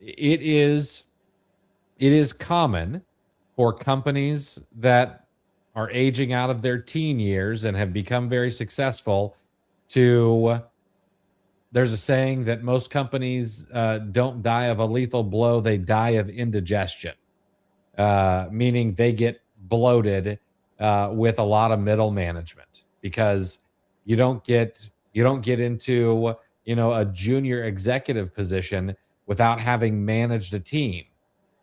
A: It is common for companies that are aging out of their teen years and have become very successful to, there's a saying that most companies don't die of a lethal blow, they die of indigestion, meaning they get bloated with a lot of middle management, because you don't get into a junior executive position without having managed a team.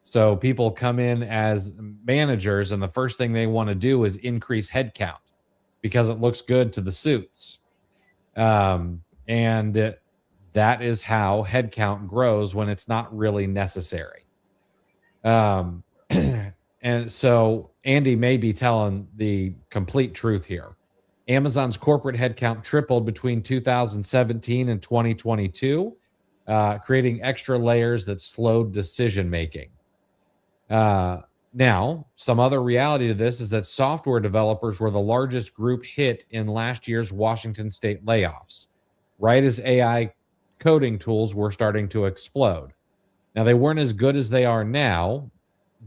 A: So people come in as managers, and the first thing they want to do is increase headcount because it looks good to the suits. And that is how headcount grows when it's not really necessary. Um, and so Andy may be telling the complete truth here. Amazon's corporate headcount tripled between 2017 and 2022, creating extra layers that slowed decision making. Now, some other reality to this is that software developers were the largest group hit in last year's Washington state layoffs, right as AI coding tools were starting to explode. Now, they weren't as good as they are now,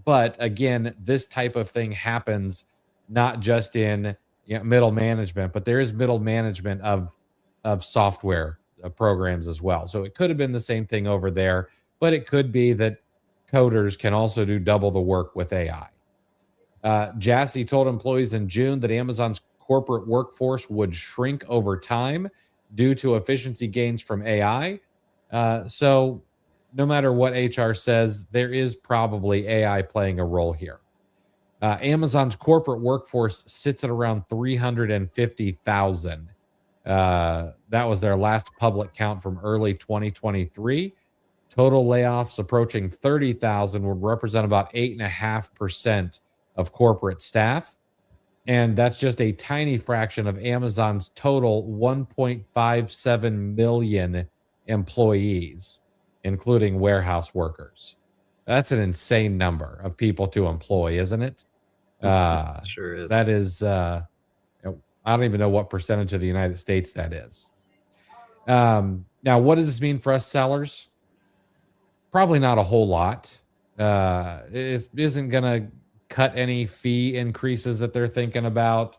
A: but again, this type of thing happens not just in middle management, but there is middle management of software programs as well. So it could have been the same thing over there, but it could be that coders can also do double the work with AI. Jassy told employees in June that Amazon's corporate workforce would shrink over time due to efficiency gains from AI. So no matter what HR says, there is probably AI playing a role here. Amazon's corporate workforce sits at around 350,000. That was their last public count from early 2023. Total layoffs approaching 30,000 would represent about 8.5% of corporate staff. And that's just a tiny fraction of Amazon's total 1.57 million employees, including warehouse workers. That's an insane number of people to employ, isn't it?
B: Sure is.
A: That is, I don't even know what percentage of the United States that is. Now, what does this mean for us sellers? Probably not a whole lot. It isn't going to cut any fee increases that they're thinking about.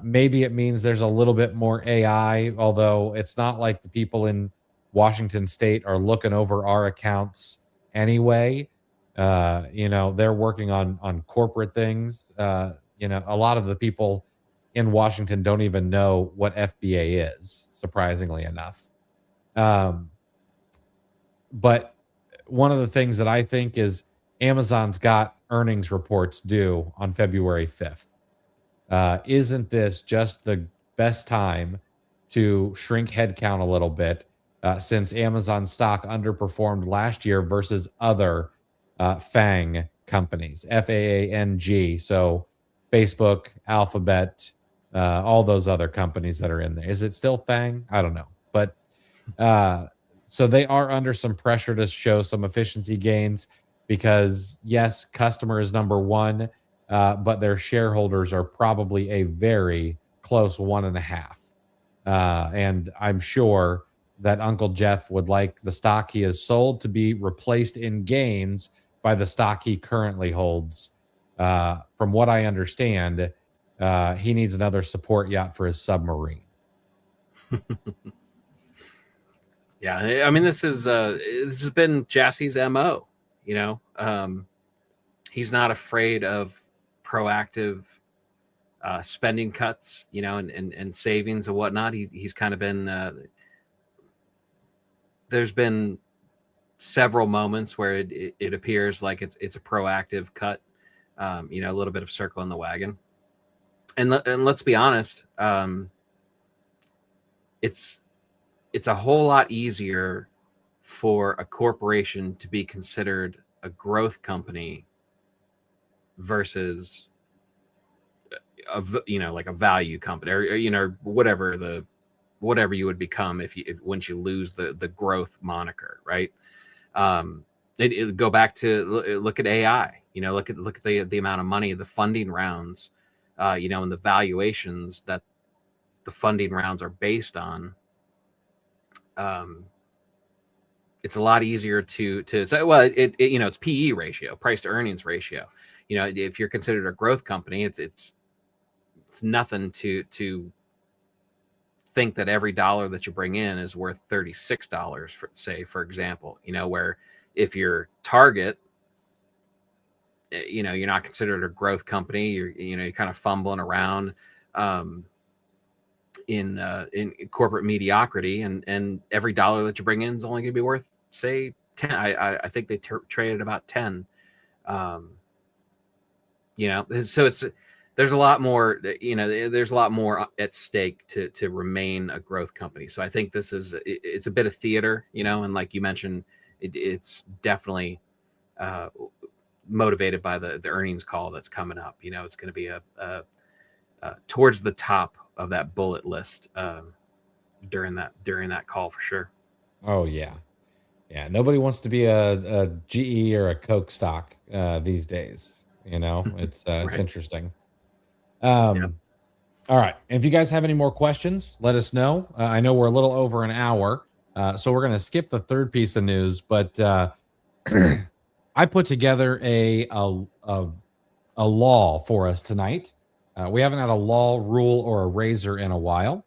A: Maybe it means there's a little bit more AI, although it's not like the people in Washington state are looking over our accounts anyway. They're working on corporate things. A lot of the people in Washington don't even know what FBA is, surprisingly enough. But one of the things that I think is Amazon's got earnings reports due on February 5th. Isn't this just the best time to shrink headcount a little bit since Amazon stock underperformed last year versus other FANG companies, FAANG? So Facebook, Alphabet, all those other companies that are in there. Is it still FANG? I don't know. But so they are under some pressure to show some efficiency gains because, yes, customer is number one, but their shareholders are probably a very close 1.5. And I'm sure that Uncle Jeff would like the stock he has sold to be replaced in gains by the stock he currently holds. From what I understand, he needs another support yacht for his submarine.
B: Yeah, I mean, this has been Jassy's MO. He's not afraid of proactive spending cuts, and savings and whatnot. He's kind of been there's been several moments where it appears like it's a proactive cut, a little bit of circle in the wagon. And let's be honest, it's a whole lot easier for a corporation to be considered a growth company versus like a value company, or whatever you would become once you lose the growth moniker, right? It go back to look at AI, look at the amount of money, the funding rounds, and the valuations that the funding rounds are based on. It's a lot easier to say, well, it's PE ratio, price to earnings ratio. If you're considered a growth company, it's nothing to think that every dollar that you bring in is worth $36, for example, where if your target, you're not considered a growth company, you're kind of fumbling around in corporate mediocrity, and every dollar that you bring in is only going to be worth, say, 10. I think they traded about 10. So there's a lot more, there's a lot more at stake to remain a growth company. So I think it's a bit of theater, and like you mentioned, it's definitely motivated by the earnings call that's coming up. It's going to be a towards the top of that bullet list during that call for sure.
A: Oh yeah. Nobody wants to be a GE or a Coke stock these days. It's
B: Right.
A: interesting. All right. If you guys have any more questions, let us know. I know we're a little over an hour, so we're going to skip the third piece of news. But I put together a law for us tonight. We haven't had a law, rule, or a razor in a while.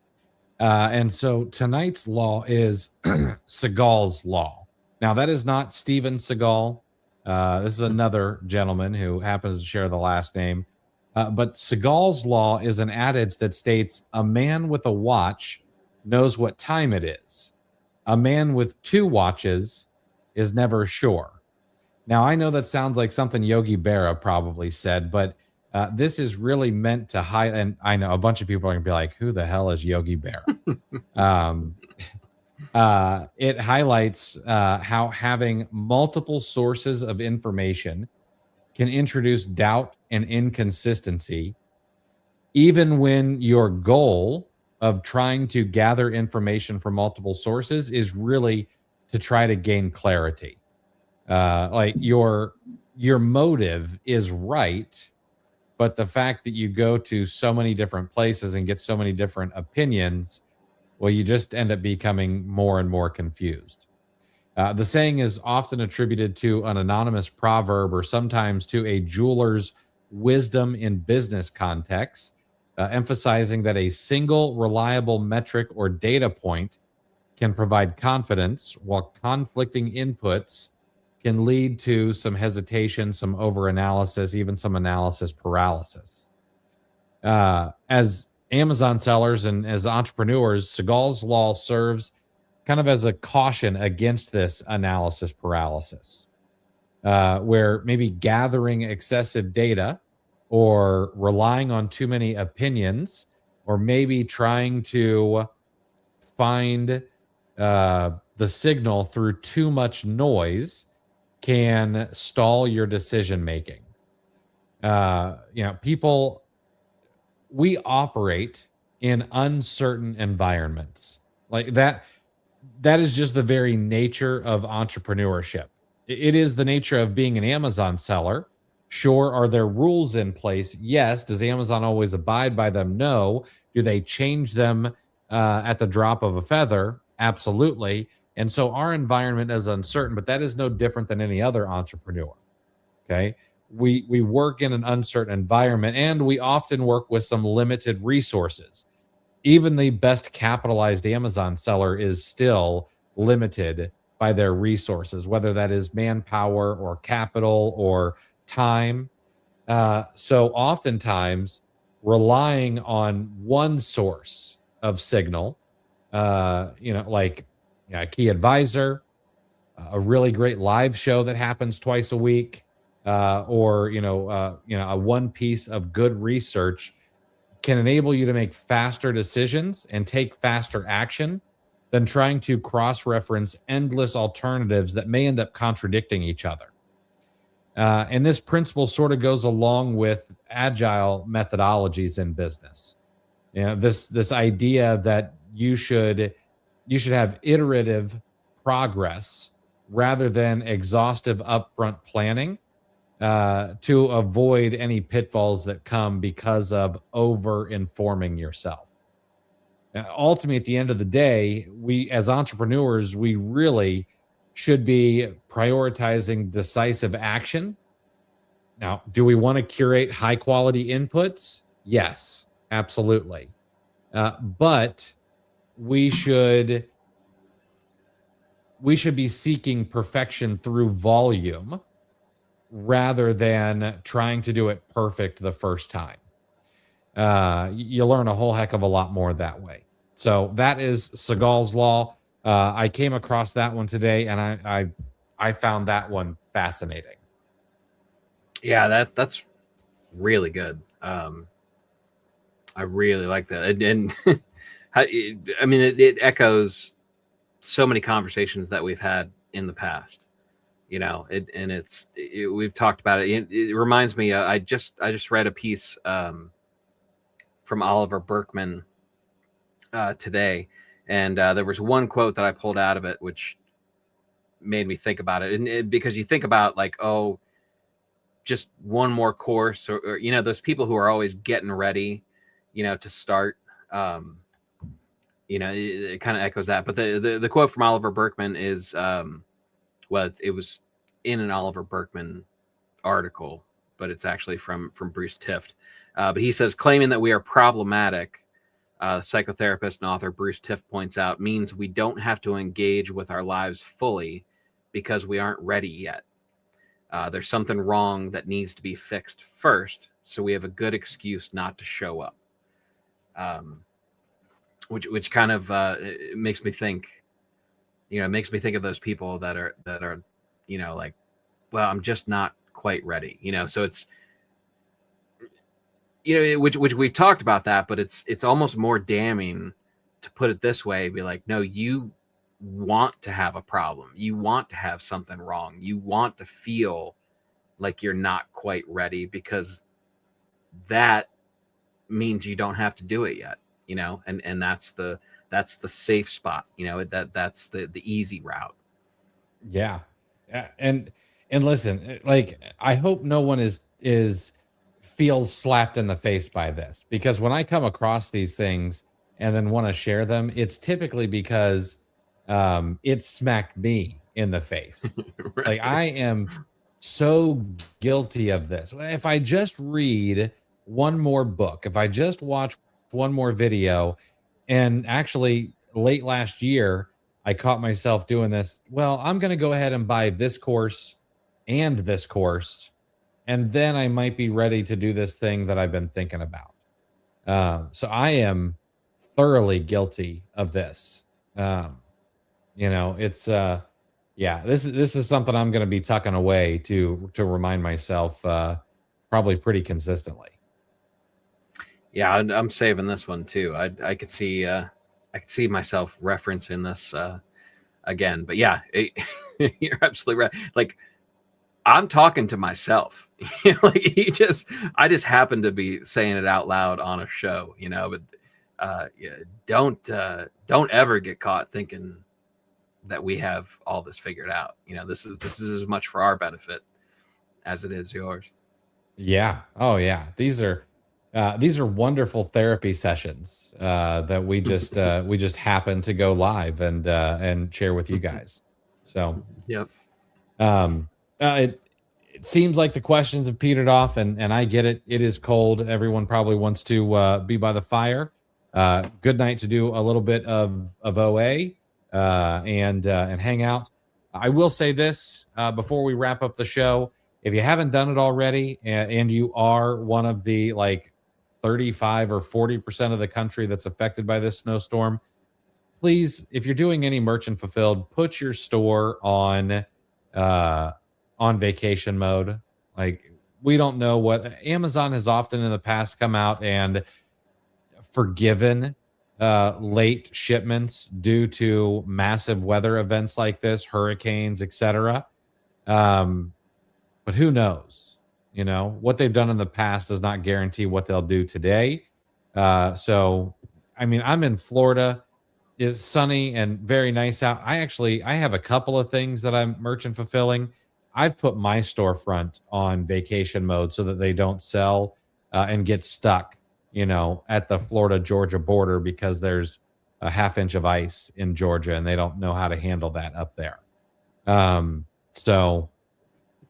A: And so tonight's law is Seagal's law. Now, that is not Steven Seagal. This is another gentleman who happens to share the last name. But Seagal's law is an adage that states a man with a watch knows what time it is. A man with two watches is never sure. Now, I know that sounds like something Yogi Berra probably said, but this is really meant to highlight, and I know a bunch of people are going to be like, who the hell is Yogi Berra? It highlights how having multiple sources of information can introduce doubt and inconsistency, even when your goal of trying to gather information from multiple sources is really to try to gain clarity. Like your motive is right, but the fact that you go to so many different places and get so many different opinions, well, you just end up becoming more and more confused. The saying is often attributed to an anonymous proverb or sometimes to a jeweler's wisdom in business contexts, emphasizing that a single reliable metric or data point can provide confidence, while conflicting inputs can lead to some hesitation, some overanalysis, even some analysis paralysis. As Amazon sellers and as entrepreneurs, Seagal's law serves kind of as a caution against this analysis paralysis, where maybe gathering excessive data or relying on too many opinions, or maybe trying to find the signal through too much noise can stall your decision making. People, we operate in uncertain environments like that. That is just the very nature of entrepreneurship. It is the nature of being an Amazon seller. Sure, are there rules in place? Yes. Does Amazon always abide by them? No. Do they change them at the drop of a feather? Absolutely. And so our environment is uncertain, but that is no different than any other entrepreneur. Okay. We work in an uncertain environment, and we often work with some limited resources. Even the best capitalized Amazon seller is still limited by their resources, whether that is manpower or capital or time. So oftentimes relying on one source of signal, like a key advisor, a really great live show that happens twice a week, or a one piece of good research can enable you to make faster decisions and take faster action than trying to cross-reference endless alternatives that may end up contradicting each other. And this principle sort of goes along with agile methodologies in business. This idea that you should have iterative progress rather than exhaustive upfront planning, to avoid any pitfalls that come because of over informing yourself. Ultimately, at the end of the day, we as entrepreneurs, we really should be prioritizing decisive action. Now, do we want to curate high quality inputs? Yes, absolutely. But we should be seeking perfection through volume rather than trying to do it perfect the first time. You learn a whole heck of a lot more that way. So that is Seagal's law. I came across that one today, and I found that one fascinating.
B: Yeah, that's really good. I really like that, and I mean, it echoes so many conversations that we've had in the past. We've talked about it. It reminds me. I just read a piece from Oliver Berkman today, and there was one quote that I pulled out of it, which made me think about it. And because you think about like, oh, just one more course, or those people who are always getting ready, to start. It kind of echoes that. But the quote from Oliver Berkman is, it was in an Oliver Berkman article, but it's actually from Bruce Tift. But he says, claiming that we are problematic, psychotherapist and author Bruce Tift points out, means we don't have to engage with our lives fully because we aren't ready yet. There's something wrong that needs to be fixed first, so we have a good excuse not to show up. Which kind of it makes me think. It makes me think of those people that are like, well, I'm just not quite ready. So it's which we've talked about that, but it's almost more damning to put it this way. Be like, no, you want to have a problem. You want to have something wrong. You want to feel like you're not quite ready, because that means you don't have to do it yet. And that's the safe spot. That's the easy route.
A: Yeah. And listen, like, I hope no one feels slapped in the face by this, because when I come across these things and then want to share them, it's typically because it smacked me in the face.
B: Right.
A: Like, I am so guilty of this. If I just read one more book, if I just watch one more video, and actually late last year, I caught myself doing this. Well, I'm going to go ahead and buy this course and this course, and then I might be ready to do this thing that I've been thinking about. So I am thoroughly guilty of this. It's this is something I'm going to be tucking away to remind myself probably pretty consistently.
B: Yeah, I'm saving this one too. I could see myself referencing this again. But yeah, you're absolutely right. Like, I'm talking to myself. I just happen to be saying it out loud on a show. But don't ever get caught thinking that we have all this figured out. This is as much for our benefit as it is yours.
A: Yeah. Oh yeah. These are wonderful therapy sessions that we just happen to go live and share with you guys. So,
B: yep.
A: It seems like the questions have petered off, and I get it. It is cold. Everyone probably wants to be by the fire. Good night to do a little bit of OA and hang out. I will say this before we wrap up the show: if you haven't done it already, and you are one of the like 35 or 40% of the country that's affected by this snowstorm, please, if you're doing any merchant fulfilled, put your store on vacation mode. Like, we don't know what Amazon has often in the past come out and forgiven late shipments due to massive weather events like this, hurricanes, etc. But who knows? You know, what they've done in the past does not guarantee what they'll do today. So, I mean, I'm in Florida. It's sunny and very nice out. I have a couple of things that I'm merchant fulfilling. I've put my storefront on vacation mode so that they don't sell and get stuck, you know, at the Florida Georgia border because there's a half inch of ice in Georgia and they don't know how to handle that up there. So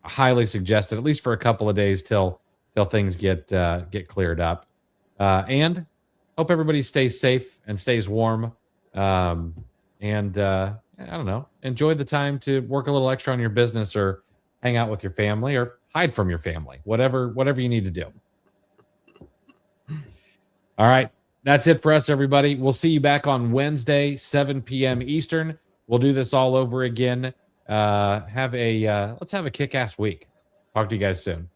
A: highly suggested, at least for a couple of days till things get cleared up. And hope everybody stays safe and stays warm. And I don't know, enjoy the time to work a little extra on your business or hang out with your family or hide from your family, whatever you need to do. All right. That's it for us, everybody. We'll see you back on Wednesday, 7 p.m. Eastern. We'll do this all over again. Let's have a kick-ass week. Talk to you guys soon.